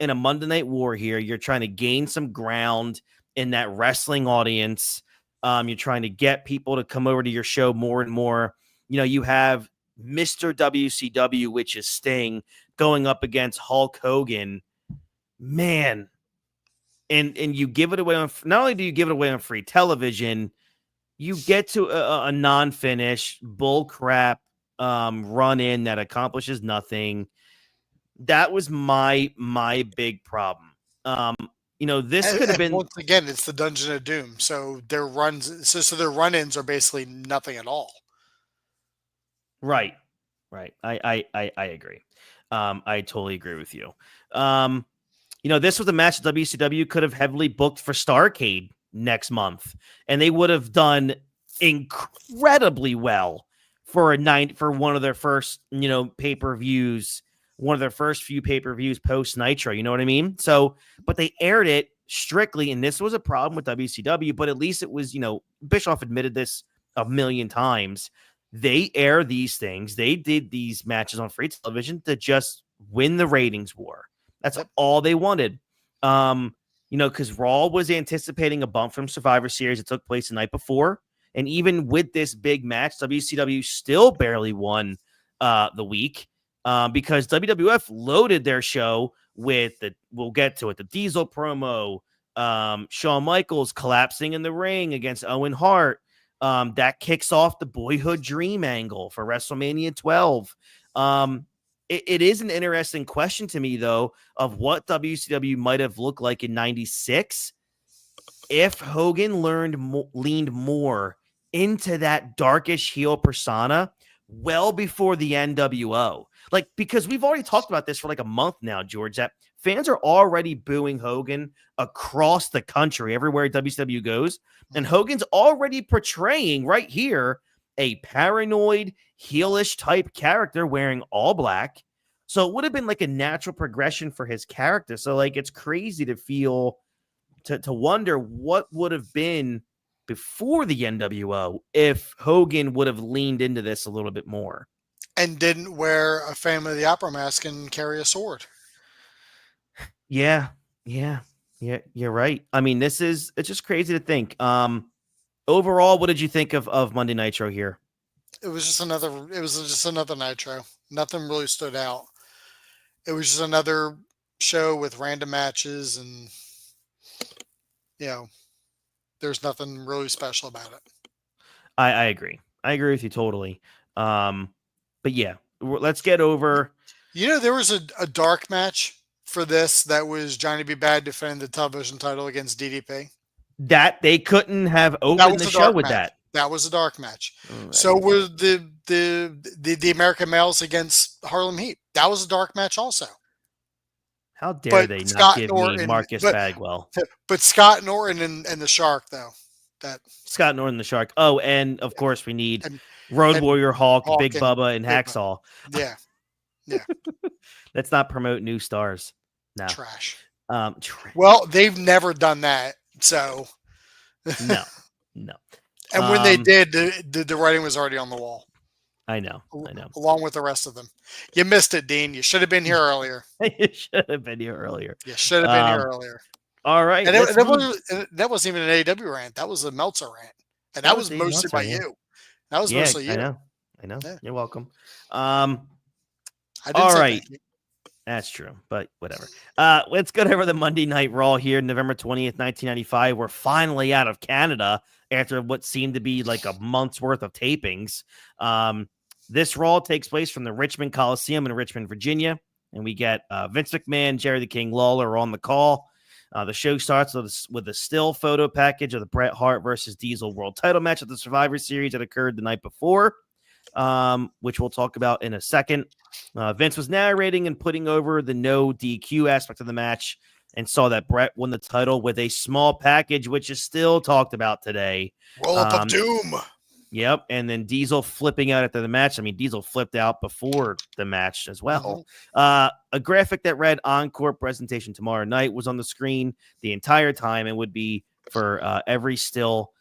in a Monday Night War here. You're trying to gain some ground in that wrestling audience. You're trying to get people to come over to your show more and more. You have Mr. WCW, which is Sting, going up against Hulk Hogan. Man. And you give it away on, not only do you give it away on free television, you get to a non-finish bull crap run in that accomplishes nothing. That was my big problem. This could have been, once again, it's the Dungeon of Doom. So their their run-ins are basically nothing at all. Right. I agree. I totally agree with you. This was a match that WCW could have heavily booked for Starrcade next month, and they would have done incredibly well for one of their first, pay-per-views. One of their first few pay-per-views post Nitro, you know what I mean? So, but they aired it strictly, and this was a problem with WCW, but at least it was, Bischoff admitted this a million times. They air these things. They did these matches on free television to just win the ratings war. That's all they wanted. Because Raw was anticipating a bump from Survivor Series that took place the night before. And even with this big match, WCW still barely won the week. Because WWF loaded their show with we'll get to it, the Diesel promo, Shawn Michaels collapsing in the ring against Owen Hart. That kicks off the Boyhood Dream angle for WrestleMania 12. It is an interesting question to me, though, of what WCW might have looked like in 96 if Hogan leaned more into that darkish heel persona well before the NWO. Because we've already talked about this for like a month now, George, that fans are already booing Hogan across the country, everywhere WCW goes. And Hogan's already portraying right here a paranoid, heelish type character wearing all black. So it would have been like a natural progression for his character. So it's crazy to feel, to wonder what would have been before the NWO if Hogan would have leaned into this a little bit more. And didn't wear a Phantom of the Opera mask and carry a sword. Yeah, you're right. I mean, it's just crazy to think. Overall, what did you think of Monday Nitro here? It was just another Nitro. Nothing really stood out. It was just another show with random matches, and there's nothing really special about it. I agree. I agree with you totally. But yeah, let's get over. There was a dark match for this that was Johnny B. Bad defending the television title against DDP. That they couldn't have opened the show with that. That was a dark match. Mm, So were the American males against Harlem Heat. That was a dark match also. how dare But they not Scott give me Norton, Marcus Bagwell? but Scott Norton and the Shark though. That Scott Norton, the Shark. Oh, and of course we need and Road and Warrior Hawk, Hawk Big and Bubba, and Big Bubba. Hacksaw. Yeah. Yeah. Let's not promote new stars. No. Trash. Trash. Well, they've never done that. So No. and when they did, the writing was already on the wall. I know. Along with the rest of them. You missed it, Dean. You should have been here earlier. You should have been here earlier. You should have been here earlier. All right. And that wasn't even an AW rant. That was a Meltzer rant. And that was mostly by you. That was mostly you. I know. Yeah. You're welcome. I didn't all say right. thank you. That's true, but whatever. Let's go over the Monday Night Raw here, November 20th, 1995. We're finally out of Canada after what seemed to be like a month's worth of tapings. This Raw takes place from the Richmond Coliseum in Richmond, Virginia, and we get Vince McMahon, Jerry the King Lawler on the call. The show starts with a still photo package of the Bret Hart versus Diesel World Title match at the Survivor Series that occurred the night before, which we'll talk about in a second. Vince was narrating and putting over the no DQ aspect of the match and saw that Bret won the title with a small package, which is still talked about today. Roll up of doom. Yep. And then Diesel flipping out after the match. I mean, Diesel flipped out before the match as well. A graphic that read Encore presentation tomorrow night was on the screen the entire time and would be for every still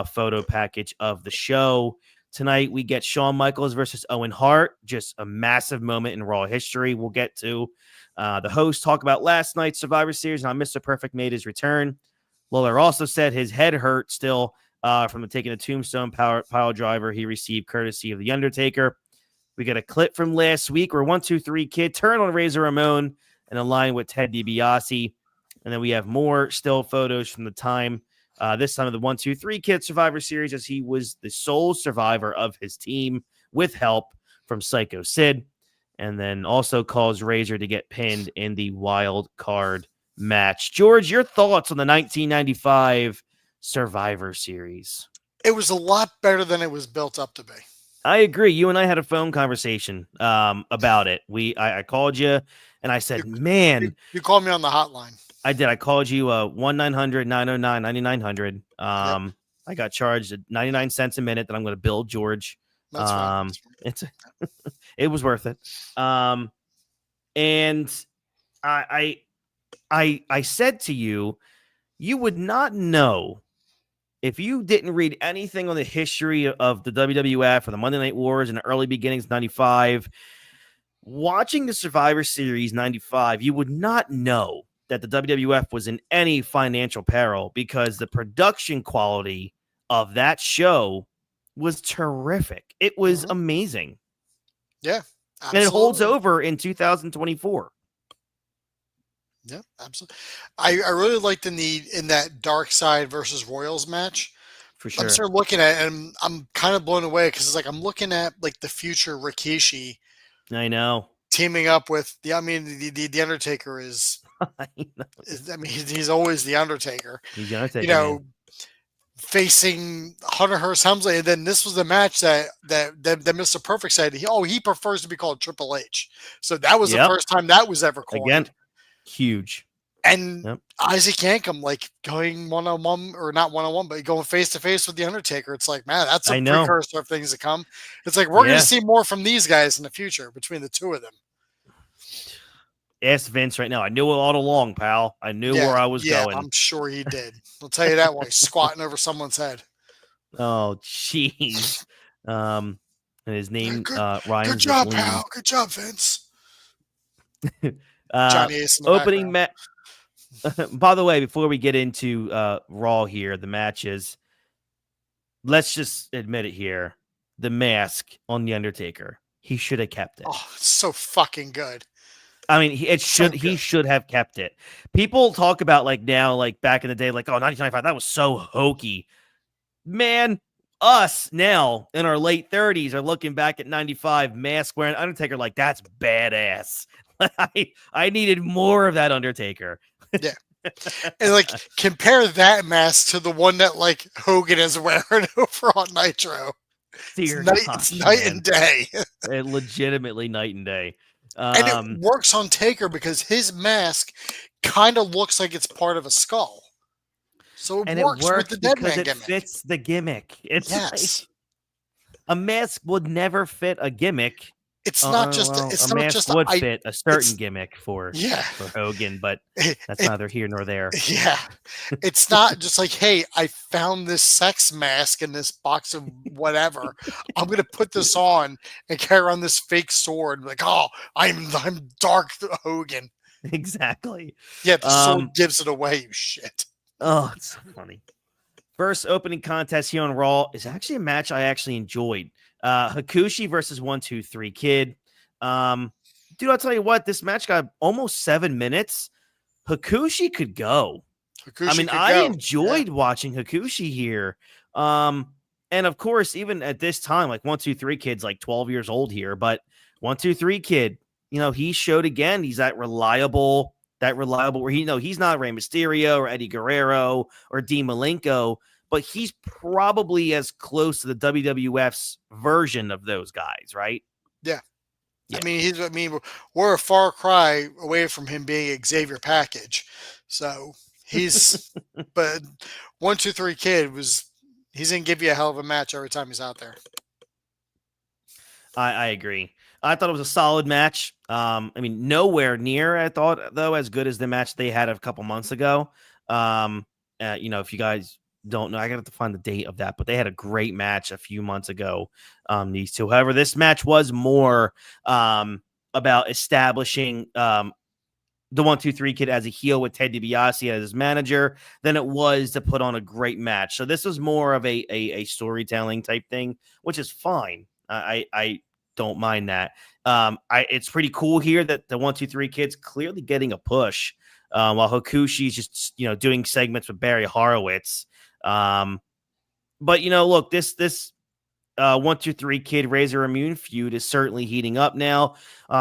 photo package of the show. Tonight, we get Shawn Michaels versus Owen Hart, just a massive moment in Raw history. We'll get to the host talk about last night's Survivor Series and how Mr. Perfect made his return. Lawler also said his head hurt still from taking a tombstone pile driver he received courtesy of The Undertaker. We get a clip from last week where 1-2-3 Kid turned on Razor Ramon and aligned with Ted DiBiase. And then we have more still photos from the time this time of the 1-2-3 Kid Survivor Series, as he was the sole survivor of his team with help from Psycho Sid, and then also caused Razor to get pinned in the wild card match. George, your thoughts on the 1995 Survivor Series? It was a lot better than it was built up to be. I agree. You and I had a phone conversation about it. I called you and I said, man. You called me on the hotline. I did. I called you 1-900-909-9900. Yep. I got charged at 99 cents a minute that I'm going to bill George. That's right. It was worth it. And I said to you, you would not know if you didn't read anything on the history of the WWF or the Monday Night Wars in the early beginnings of 95. Watching the Survivor Series 95, you would not know that the WWF was in any financial peril because the production quality of that show was terrific. It was amazing. Yeah, absolutely. And it holds over in 2024. Yeah, absolutely. I really liked in that Dark Side versus Royals match. For sure. I'm sort of looking at it and I'm kind of blown away because it's like I'm looking at like the future Rikishi. I know. Teaming up with the Undertaker is. He's always the Undertaker. He's the Undertaker. Facing Hunter Hearst Helmsley, and then this was the match that Mr. Perfect said he prefers to be called Triple H. So that was the first time that was ever called. Again, huge. And Isaac Yankem going one-on-one, or not one-on-one, but going face-to-face with the Undertaker. It's like, man, that's a precursor of things to come. It's like we're going to see more from these guys in the future between the two of them. Ask Vince right now. I knew it all along, pal. I knew where I was going. I'm sure he did. I'll tell you that while he's squatting over someone's head. Oh, jeez. And his name rhymes. Good job, pal. Good job, Vince. Johnny Ace in the opening match. By the way, before we get into Raw here, the matches, let's just admit it here. The mask on The Undertaker. He should have kept it. Oh, it's so fucking good. I mean, he should have kept it. People talk about now, back in the day, 1995, that was so hokey. Man, us now in our late 30s are looking back at 95 mask wearing Undertaker that's badass. I needed more of that Undertaker. Yeah. And like compare that mask to the one that like Hogan is wearing over on Nitro. Dear It's night and day. Legitimately night and day. And it works on Taker because his mask kind of looks like it's part of a skull. So it works with the dead man it gimmick. fits the gimmick. It's yes. like a mask would never fit a gimmick. It's not just a mask would fit a certain gimmick for Hogan, but that's neither here nor there. Yeah. It's not just like, hey, I found this sex mask in this box of whatever. I'm gonna put this on and carry around this fake sword. Like, oh, I'm Dark Hogan. Exactly. Yeah, the sword gives it away, you shit. Oh, it's so funny. First opening contest here on Raw is actually a match I actually enjoyed. Hakushi versus 1-2-3 Kid. Dude, I'll tell you what, this match got almost 7 minutes. Hakushi could go. I enjoyed watching Hakushi here. And of course, even at this time, like 1-2-3 Kid's like 12 years old here, but 1-2-3 Kid, he showed again, he's that reliable where he's not Rey Mysterio or Eddie Guerrero or Dean Malenko, but he's probably as close to the WWF's version of those guys, right? Yeah. We're a far cry away from him being Xavier Package. So he's but 1-2-3 Kid he's gonna give you a hell of a match every time he's out there. I agree. I thought it was a solid match. Nowhere near, I thought, though, as good as the match they had a couple months ago. If you guys don't know, I got to find the date of that, but they had a great match a few months ago, these two. However, this match was more about establishing the 1-2-3 Kid as a heel with Ted DiBiase as his manager than it was to put on a great match. So this was more of a storytelling type thing, which is fine. I don't mind that. It's pretty cool here that the 1-2-3 Kid's clearly getting a push, while Hakushi's just doing segments with Barry Horowitz. But look, this 1-2-3 Kid Razor Ramon feud is certainly heating up now.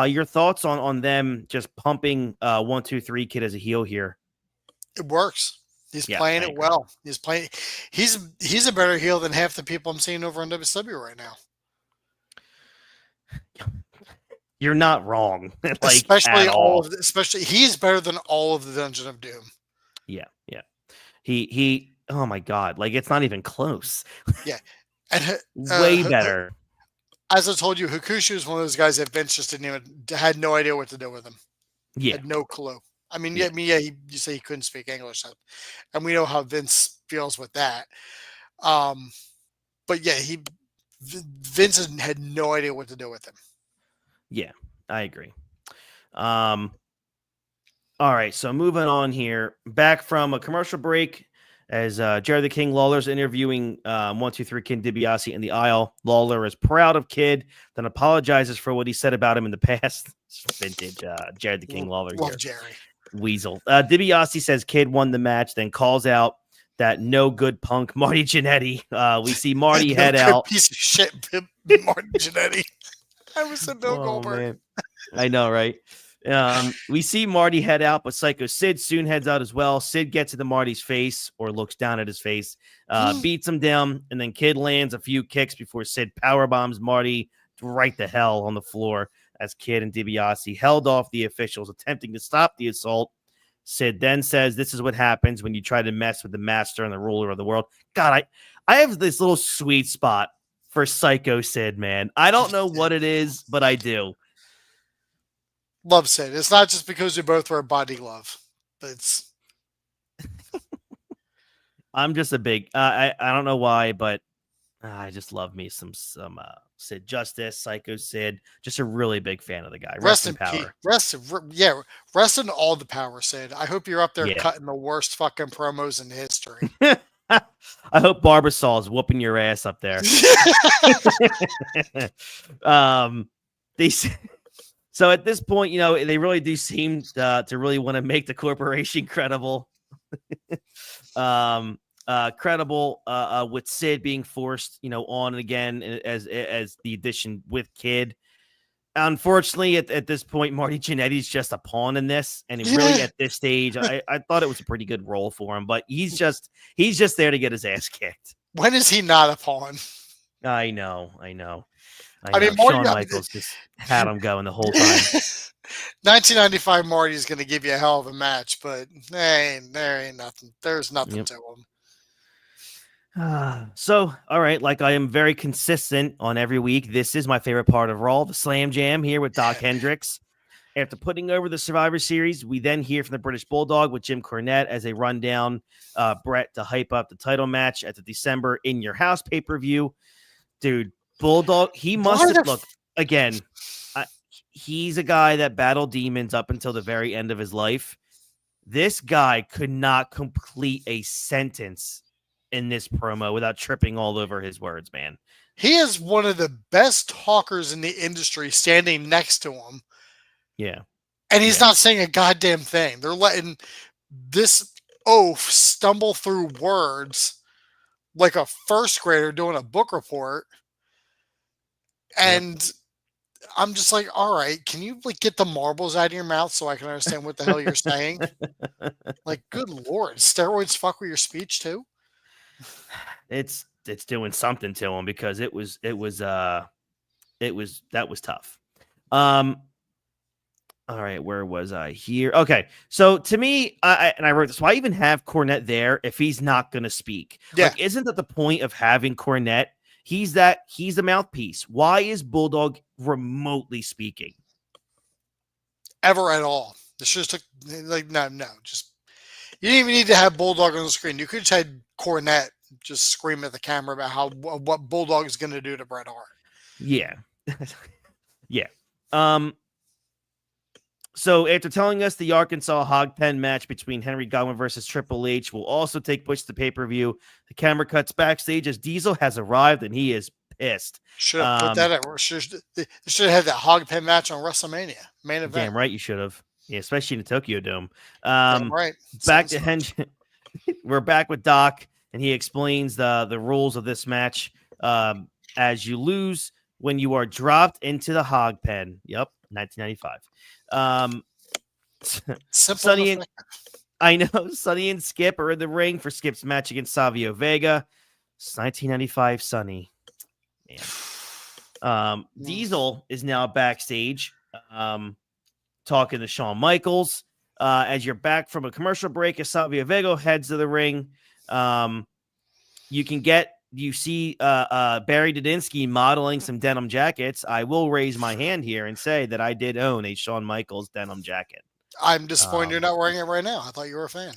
Your thoughts on them just pumping 1-2-3 Kid as a heel here? It works. He's playing it well. He's a better heel than half the people I'm seeing over on WCW right now. You're not wrong. Especially he's better than all of the Dungeon of Doom. Yeah. He oh my god, like it's not even close. Yeah. And way better. As I told you, Hakushi was one of those guys that Vince just had no idea what to do with him. Yeah. Had no clue. You say he couldn't speak English, and we know how Vince feels with that. But yeah, Vince had no idea what to do with him. Yeah, I agree. All right, so moving on here, back from a commercial break, as Jerry the King Lawler's interviewing 1-2-3 Kid DiBiase in the aisle. Lawler is proud of Kid, then apologizes for what he said about him in the past. Vintage Jerry the King Lawler. Love Jerry. Weasel. DiBiase says Kid won the match, then calls out that no good punk Marty Jannetty. We see Marty head out. Piece of shit, Marty Jannetty. I was a no Goldberg. Man. I know, right? We see Marty head out, but Psycho Sid soon heads out as well. Sid gets into Marty's face, or looks down at his face, beats him down, and then Kid lands a few kicks before Sid powerbombs Marty right the hell on the floor as Kid and DiBiase held off the officials attempting to stop the assault. Sid then says, "This is what happens when you try to mess with the master and the ruler of the world." God, I have this little sweet spot for Psycho Sid, man. I don't know what it is, but I do. Love Sid. It's not just because we both wear body glove, but it's. I'm just a big. I don't know why, but I just love me some Sid Justice, Psycho Sid. Just a really big fan of the guy. Rest in power. Rest in all the power, Sid. I hope you're up there cutting the worst fucking promos in history. I hope Barbasol is whooping your ass up there. So at this point, they really do seem to really want to make the corporation credible. Credible with Sid being forced, on and again as the addition with Kid. Unfortunately, at this point, Marty Jannetty's just a pawn in this, and really at this stage, I thought it was a pretty good role for him, but he's just there to get his ass kicked. When is he not a pawn? I know. I mean, know. Marty, Shawn Michaels just had him going the whole time. 1995 Marty's going to give you a hell of a match, but there ain't nothing. There's nothing to him. So, all right, like I am very consistent on every week. This is my favorite part of Raw, the Slam Jam here with Doc Hendricks. After putting over the Survivor Series, we then hear from the British Bulldog with Jim Cornette as they run down Brett to hype up the title match at the December In Your House pay-per-view. Dude, Bulldog, he must have looked again. He's a guy that battled demons up until the very end of his life. This guy could not complete a sentence in this promo without tripping all over his words, man. He is one of the best talkers in the industry standing next to him. Yeah. And he's not saying a goddamn thing. They're letting this oaf stumble through words like a first grader doing a book report. And I'm just like, all right, can you like get the marbles out of your mouth so I can understand what the hell you're saying? Like, good Lord, steroids fuck with your speech too? It's doing something to him because that was tough. All right, where was I here? Okay, so to me, I wrote this. Why even have Cornette there if he's not going to speak? Yeah. Like, isn't that the point of having Cornette? He's the mouthpiece. Why is Bulldog remotely speaking? Ever at all? This just took like no. Just you didn't even need to have Bulldog on the screen. You could just had Cornette just scream at the camera about what Bulldog is going to do to Bret Hart. Yeah, yeah. So after telling us the Arkansas Hog Pen match between Henry Godwin versus Triple H will also take place to the pay-per-view, the camera cuts backstage as Diesel has arrived and he is pissed. Should have put that at. Should have had that Hog Pen match on WrestleMania main event. Damn right you should have. Yeah, especially in the Tokyo Dome. Right. Back to Henry. We're back with Doc, and he explains the rules of this match. As you lose when you are dropped into the Hog Pen. Yep, 1995. Sonny and Skip are in the ring for Skip's match against Savio Vega. It's 1995 Sonny. Man. Diesel is now backstage talking to Shawn Michaels. As you're back from a commercial break, as Savio Vega heads to the ring, you see Barry Dudinsky modeling some denim jackets. I will raise my hand here and say that I did own a Shawn Michaels denim jacket. I'm disappointed you're not wearing it right now. I thought you were a fan.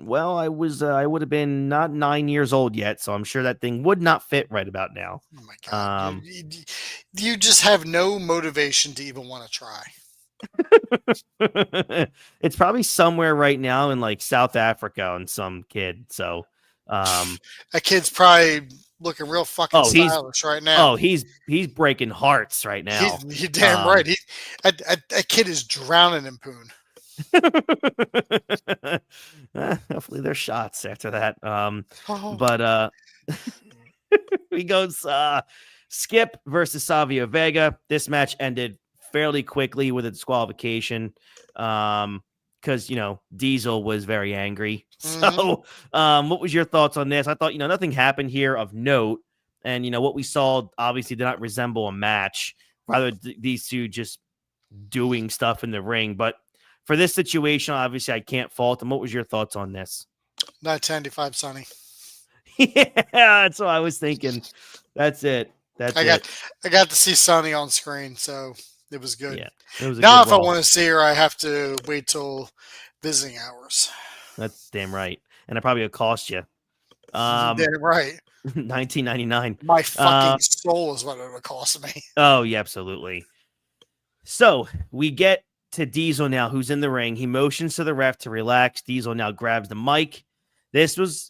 Well, I would have been not 9 years old yet, so I'm sure that thing would not fit right about now. Oh my God. You just have no motivation to even want to try. It's probably somewhere right now in like South Africa on some kid. So that kid's probably looking real fucking stylish right now. Oh, he's breaking hearts right now. You're damn right. That kid is drowning in poon. Hopefully there's shots after that. But he goes Skip versus Savio Vega. This match ended fairly quickly with a disqualification. Because, Diesel was very angry. So what was your thoughts on this? I thought, nothing happened here of note. And, what we saw obviously did not resemble a match. Rather, these two just doing stuff in the ring. But for this situation, obviously, I can't fault them. What was your thoughts on this? 1995 Sonny. Yeah, that's what I was thinking. That's it. I got to see Sonny on screen, so it was good. Yeah, it was now, if I want to see her, I have to wait till visiting hours. That's damn right, and it probably would cost you. Damn right. $19.99. My fucking soul is what it would cost me. Oh yeah, absolutely. So we get to Diesel now, who's in the ring. He motions to the ref to relax. Diesel now grabs the mic. This was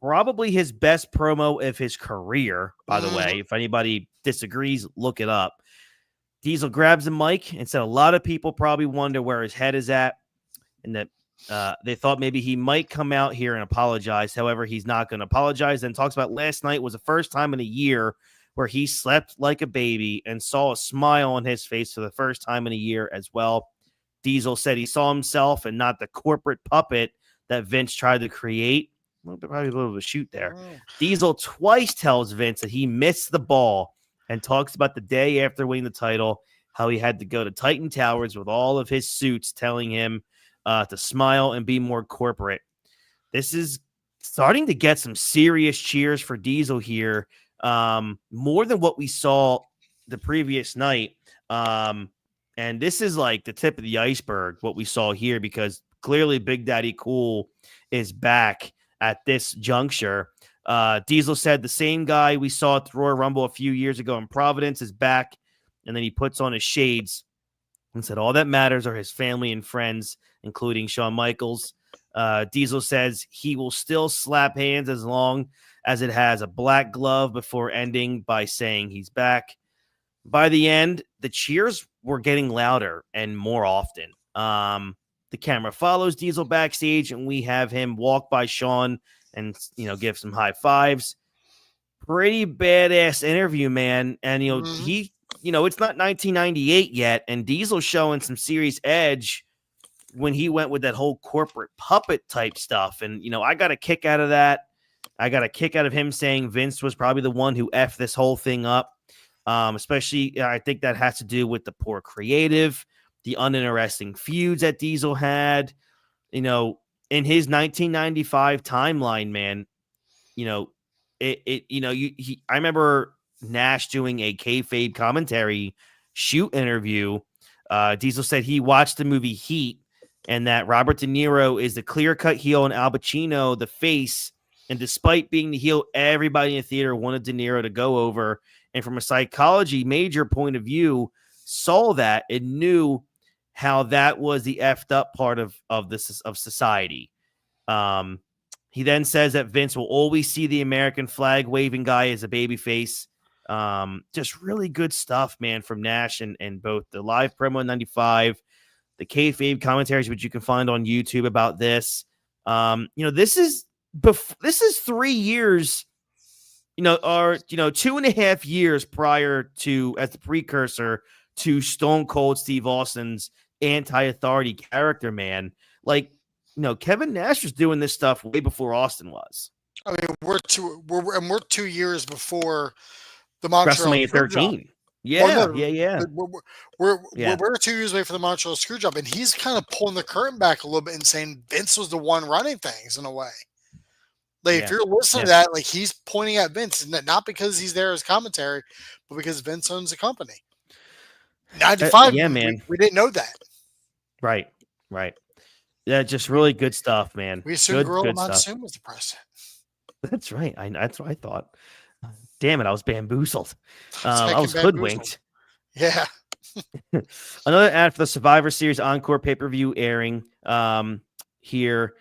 probably his best promo of his career, by the way. If anybody disagrees, look it up. Diesel grabs the mic and said a lot of people probably wonder where his head is at, and that they thought maybe he might come out here and apologize. However, he's not going to apologize. Then talks about last night was the first time in a year where he slept like a baby and saw a smile on his face for the first time in a year as well. Diesel said he saw himself and not the corporate puppet that Vince tried to create. Probably a little bit of a shoot there. Oh. Diesel twice tells Vince that he missed the ball and talks about the day after winning the title, how he had to go to Titan Towers with all of his suits telling him to smile and be more corporate. This is starting to get some serious cheers for Diesel here, more than what we saw the previous night. And this is like the tip of the iceberg, what we saw here, because clearly Big Daddy Cool is back at this juncture. Diesel said the same guy we saw at the Royal Rumble a few years ago in Providence is back, and then he puts on his shades and said all that matters are his family and friends, including Shawn Michaels. Diesel says he will still slap hands as long as it has a black glove, before ending by saying he's back. By the end, the cheers were getting louder and more often. The camera follows Diesel backstage, and we have him walk by Shawn and, give some high fives. Pretty badass interview, man. And, he, it's not 1998 yet, and Diesel showing some serious edge when he went with that whole corporate puppet type stuff. And, I got a kick out of that. I got a kick out of him saying Vince was probably the one who effed this whole thing up. Especially, I think that has to do with the poor creative, the uninteresting feuds that Diesel had. In his 1995 timeline, man, I remember Nash doing a kayfabe commentary shoot interview. Diesel said he watched the movie Heat and that Robert De Niro is the clear-cut heel and Al Pacino the face. And despite being the heel, everybody in the theater wanted De Niro to go over. And from a psychology major point of view, saw that and knew how that was the effed up part of society. He then says that Vince will always see the American flag waving guy as a babyface. Just really good stuff, man, from Nash and both the live promo in 95, the kayfabe commentaries, which you can find on YouTube about this. This is 3 years, or 2.5 years prior to, as the precursor to Stone Cold Steve Austin's anti-authority character, man. Like, Kevin Nash was doing this stuff way before Austin was. I mean, we're 2 years before the Montreal WrestleMania 13. Yeah, yeah. We're 2 years away from the Montreal Screwjob, and he's kind of pulling the curtain back a little bit and saying Vince was the one running things in a way. Like, if you're listening to that, like, he's pointing at Vince, and not because he's there as commentary, but because Vince owns the company. 95, man. We didn't know that. Right. Yeah, just really good stuff, man. We assumed Gorilla Monsoon was the president. That's right. That's what I thought. Damn it, I was bamboozled. I was hoodwinked. Yeah. Another ad for the Survivor Series Encore pay-per-view airing here.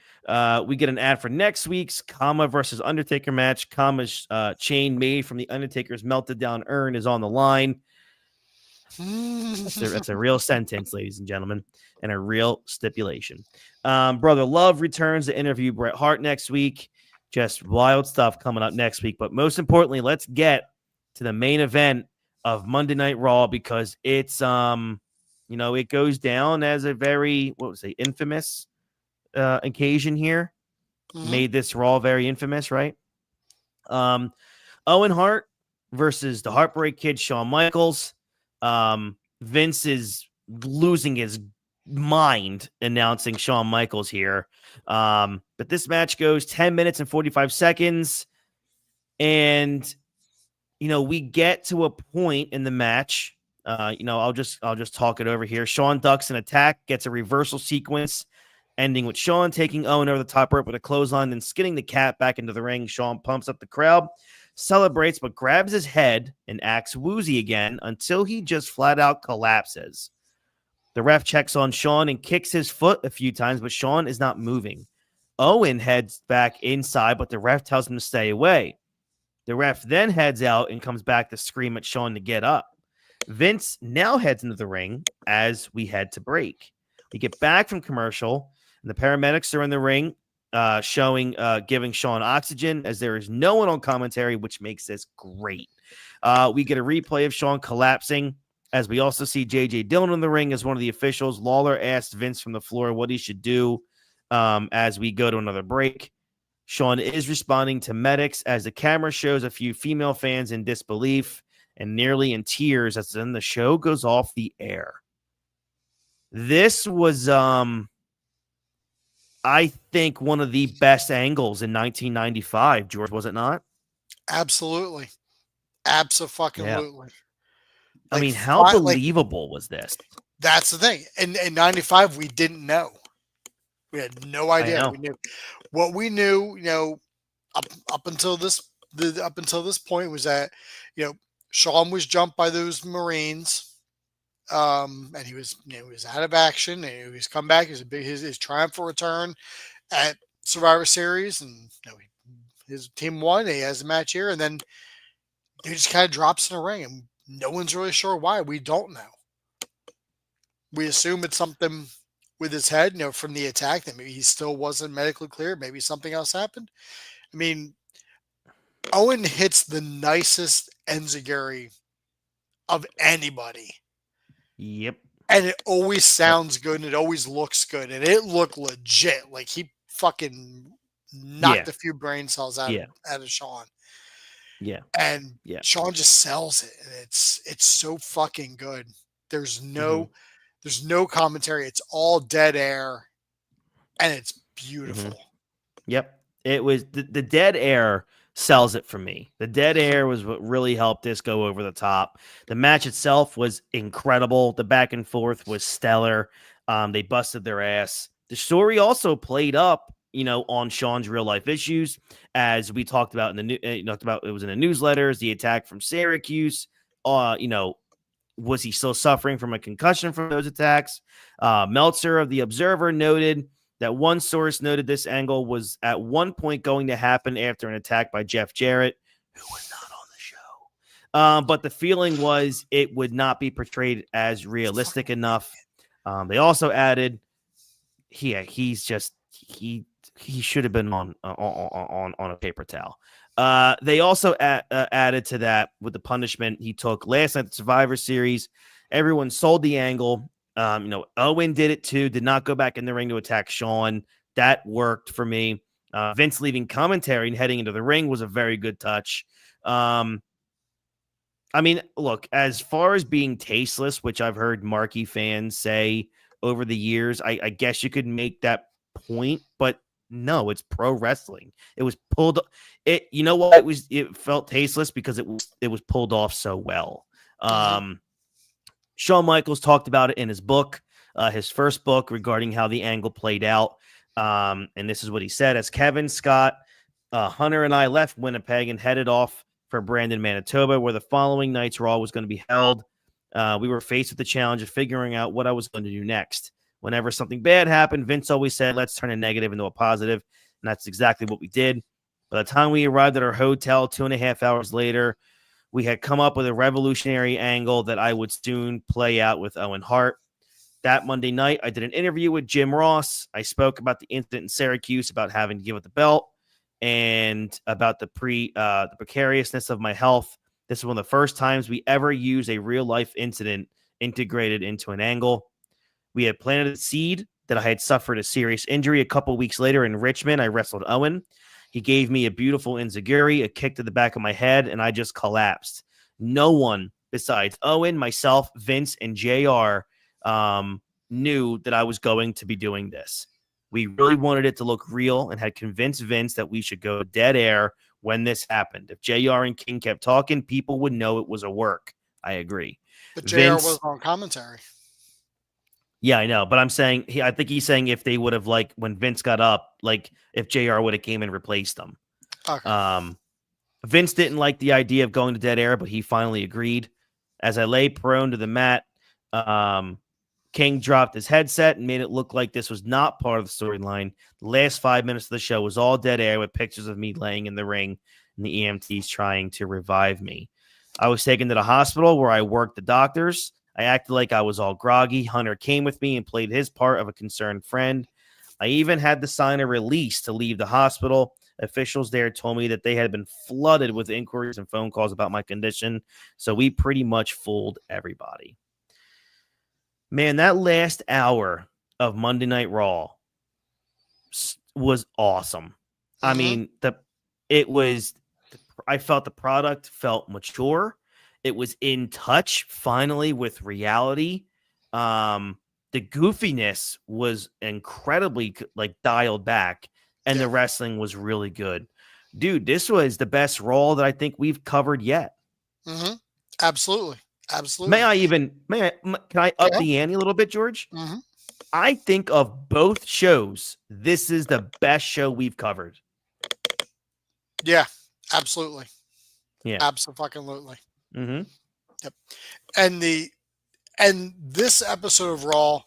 We get an ad for next week's Kama versus Undertaker match. Kama's chain made from the Undertaker's melted down urn is on the line. That's a real sentence, ladies and gentlemen, and a real stipulation. Brother Love returns to interview Bret Hart next week. Just wild stuff coming up next week. But most importantly, let's get to the main event of Monday Night Raw, because it's it goes down as a very infamous occasion here. Mm-hmm. Made this Raw very infamous, right? Owen Hart versus the Heartbreak Kid, Shawn Michaels. Vince is losing his mind announcing Shawn Michaels here. But this match goes 10 minutes and 45 seconds. And, we get to a point in the match. I'll just talk it over here. Shawn ducks an attack, gets a reversal sequence, ending with Shawn taking Owen over the top rope with a clothesline, then skinning the cat back into the ring. Shawn pumps up the crowd, celebrates, but grabs his head and acts woozy again until he just flat out collapses. The ref checks on Shawn and kicks his foot a few times, but Shawn is not moving. Owen heads back inside, but the ref tells him to stay away. The ref then heads out and comes back to scream at Shawn to get up. Vince now heads into the ring as we head to break. We get back from commercial, and the paramedics are in the ring, giving Shawn oxygen, as there is no one on commentary, which makes this great. We get a replay of Shawn collapsing, as we also see J.J. Dillon in the ring as one of the officials. Lawler asked Vince from the floor what he should do as we go to another break. Shawn is responding to medics as the camera shows a few female fans in disbelief and nearly in tears as then the show goes off the air. This was, I think, one of the best angles in 1995, George, was it not? Absolutely. Absolutely. I mean, how believable was this? That's the thing. In 95, we didn't know. We had no idea. We knew what we knew, up until this point was that, Shawn was jumped by those Marines. And he was out of action, and he was come back. It was his triumphal return at Survivor Series, and his team won. He has a match here, and then he just kind of drops in the ring, and no one's really sure why. We don't know. We assume it's something with his head, from the attack, that maybe he still wasn't medically cleared. Maybe something else happened. I mean, Owen hits the nicest enziguri of anybody. Yep. And it always sounds good, and it always looks good, and it looked legit. Like he fucking knocked a few brain cells out of Shawn. Yeah. And Shawn just sells it, and it's so fucking good. There's no commentary. It's all dead air, and it's beautiful. Yep. It was the dead air sells it for me. The dead air was what really helped this go over the top. The match itself was incredible. The back and forth was stellar. They busted their ass. The story also played up, on Shawn's real life issues, as we talked about in the it was in the newsletters. The attack from Syracuse. Was he still suffering from a concussion from those attacks? Meltzer of the Observer noted that one source noted this angle was at one point going to happen after an attack by Jeff Jarrett, who was not on the show. But the feeling was it would not be portrayed as realistic enough. They also added, he should have been on a paper towel. They also added to that with the punishment he took last night at the Survivor Series. Everyone sold the angle. Owen did it too, did not go back in the ring to attack Shawn. That worked for me. Vince leaving commentary and heading into the ring was a very good touch. Look, as far as being tasteless, which I've heard marquee fans say over the years, I guess you could make that point, but no, it's pro wrestling. It was pulled. It felt tasteless because it was pulled off so well. Shawn Michaels talked about it in his book, his first book, regarding how the angle played out. And this is what he said: as Kevin, Scott, Hunter, and I left Winnipeg and headed off for Brandon, Manitoba, where the following night's Raw was going to be held, we were faced with the challenge of figuring out what I was going to do next. Whenever something bad happened, Vince always said, let's turn a negative into a positive. And that's exactly what we did. By the time we arrived at our hotel 2.5 hours later, we had come up with a revolutionary angle that I would soon play out with Owen Hart. That Monday night, I did an interview with Jim Ross. I spoke about the incident in Syracuse, about having to give up the belt, and about the precariousness of my health. This is one of the first times we ever used a real-life incident integrated into an angle. We had planted a seed that I had suffered a serious injury. A couple weeks later in Richmond, I wrestled Owen. He gave me a beautiful enziguri, a kick to the back of my head, and I just collapsed. No one besides Owen, myself, Vince, and JR knew that I was going to be doing this. We really wanted it to look real and had convinced Vince that we should go dead air when this happened. If JR and King kept talking, people would know it was a work. I agree. But JR was on commentary. Yeah, I know, but I'm saying I think he's saying if they would have, like, when Vince got up, like if JR would have came and replaced them. Okay. Vince didn't like the idea of going to dead air, but he finally agreed. As I lay prone to the mat, King dropped his headset and made it look like this was not part of the storyline. The last 5 minutes of the show was all dead air with pictures of me laying in the ring and the EMTs trying to revive me. I was taken to the hospital where I worked the doctors. I acted like I was all groggy. Hunter came with me and played his part of a concerned friend. I even had to sign a release to leave the hospital. Officials there told me that they had been flooded with inquiries and phone calls about my condition. So we pretty much fooled everybody. Man, that last hour of Monday Night Raw was awesome. I mean, I felt the product felt mature. It was in touch finally with reality. The goofiness was incredibly dialed back, and the wrestling was really good. Dude, this was the best Raw that I think we've covered yet. Mm-hmm. Absolutely. Absolutely. Can I up the ante a little bit, George? Mm-hmm. I think of both shows, this is the best show we've covered. Yeah, absolutely. Yeah. Absolutely. Mm-hmm. Yep. And this episode of Raw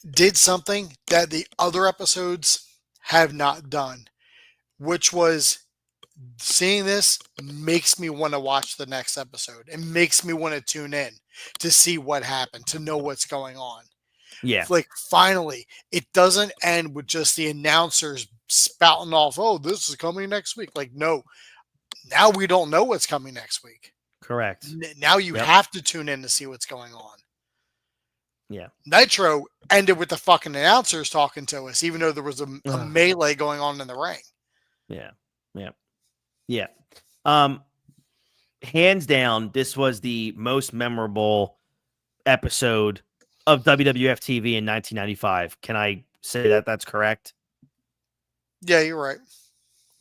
did something that the other episodes have not done, which was seeing this makes me want to watch the next episode. It makes me want to tune in to see what happened, to know what's going on. Yeah. Like, finally, it doesn't end with just the announcers spouting off, oh, this is coming next week. Like, no, now we don't know what's coming next week. Correct. Now you have to tune in to see what's going on. Yeah. Nitro ended with the fucking announcers talking to us, even though there was a melee going on in the ring. Yeah. Yeah. Yeah. Hands down, this was the most memorable episode of WWF TV in 1995. Can I say that that's correct? Yeah, you're right.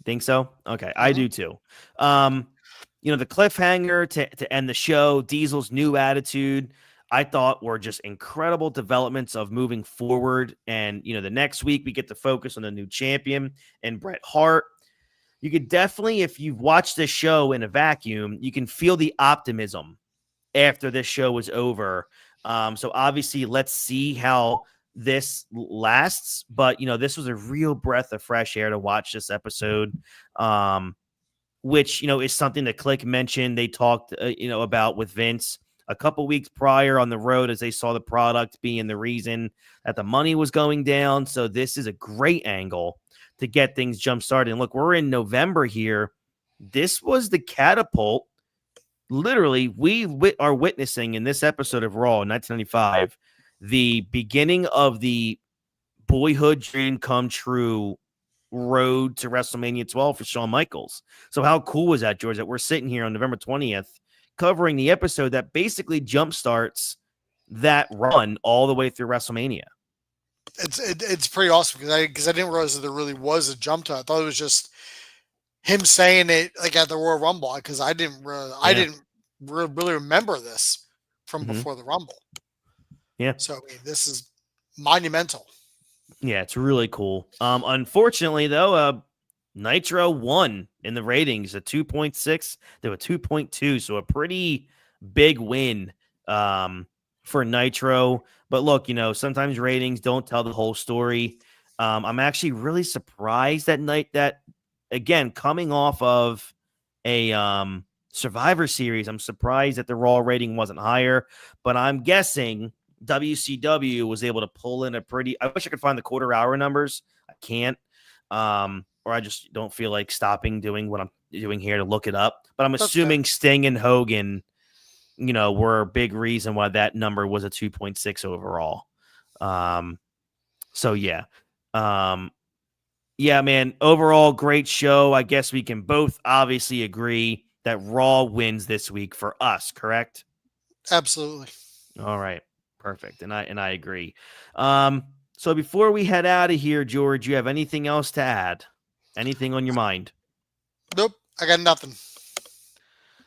Think so? Okay, I do too. The cliffhanger to end the show, Diesel's new attitude, I thought were just incredible developments of moving forward. And, the next week we get to focus on the new champion and Bret Hart. You could definitely, if you've watched this show in a vacuum, you can feel the optimism after this show was over. So obviously, let's see how this lasts. But, this was a real breath of fresh air to watch this episode, which, is something that Click mentioned. They talked, about with Vince a couple weeks prior on the road as they saw the product being the reason that the money was going down. So this is a great angle to get things jump started. And look, we're in November here. This was the catapult. Literally, we are witnessing in this episode of Raw in 1995, the beginning of the boyhood dream come true road to WrestleMania 12 for Shawn Michaels. So how cool was that, George, that we're sitting here on November 20th covering the episode that basically jumpstarts that run all the way through WrestleMania? It's pretty awesome because I didn't realize that there really was a jump to it. I thought it was just him saying it like at the Royal Rumble, because I didn't really remember this from before the Rumble. Yeah. So I mean, this is monumental. Yeah, it's really cool. Unfortunately, though, Nitro won in the ratings at 2.6. They were 2.2, so a pretty big win for Nitro. But look, sometimes ratings don't tell the whole story. I'm actually really surprised that again, coming off of a Survivor Series, I'm surprised that the Raw rating wasn't higher. But I'm guessing WCW was able to pull in I wish I could find the quarter hour numbers. I can't. Or I just don't feel like stopping doing what I'm doing here to look it up. But I'm assuming Sting and Hogan, were a big reason why that number was a 2.6 overall. So yeah. Yeah, man, overall great show. I guess we can both obviously agree that Raw wins this week for us, correct? Absolutely. All right. Perfect. And I agree. So before we head out of here, George, you have anything else to add? Anything on your mind? Nope. I got nothing.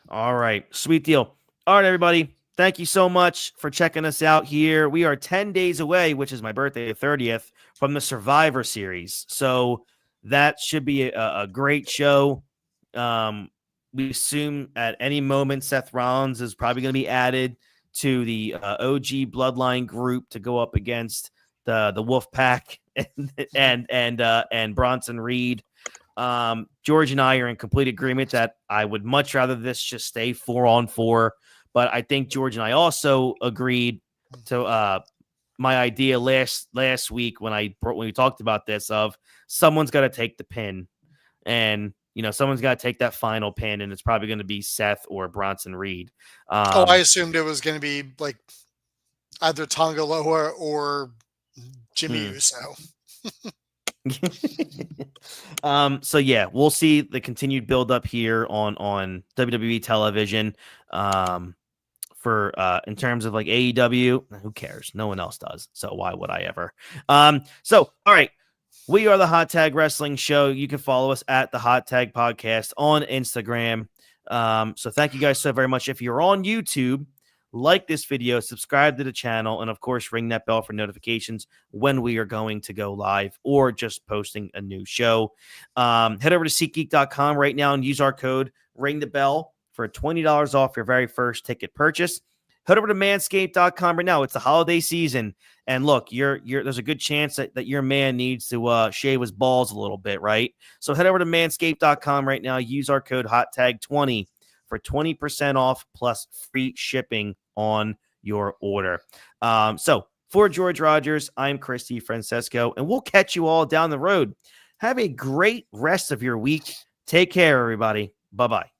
All right. Sweet deal. All right, everybody. Thank you so much for checking us out here. We are 10 days away, which is my birthday, the 30th, from the Survivor Series. So that should be a great show. We assume at any moment Seth Rollins is probably going to be added to the OG Bloodline group to go up against the Wolf Pack and Bronson Reed. George and I are in complete agreement that I would much rather this just stay 4-on-4. But I think George and I also agreed to my idea last week when we talked about this of someone's got to take the pin, and someone's got to take that final pin, and it's probably going to be Seth or Bronson Reed. I assumed it was going to be like either Tonga Loa or Jimmy Uso. So yeah, we'll see the continued build up here on WWE television. For in terms of like AEW, who cares? No one else does. So why would I ever? So all right. We are the Hot Tag Wrestling Show. You can follow us at the Hot Tag Podcast on Instagram. So thank you guys so very much. If you're on YouTube, like this video, subscribe to the channel, and of course, ring that bell for notifications when we are going to go live or just posting a new show. Head over to SeatGeek.com right now and use our code Ring the Bell for $20 off your very first ticket purchase. Head over to Manscaped.com right now. It's the holiday season. And look, there's a good chance that your man needs to shave his balls a little bit, right? So head over to Manscaped.com right now. Use our code HOTTAG20 for 20% off plus free shipping on your order. So for George Rogers, I'm Christy Francesco, and we'll catch you all down the road. Have a great rest of your week. Take care, everybody. Bye-bye.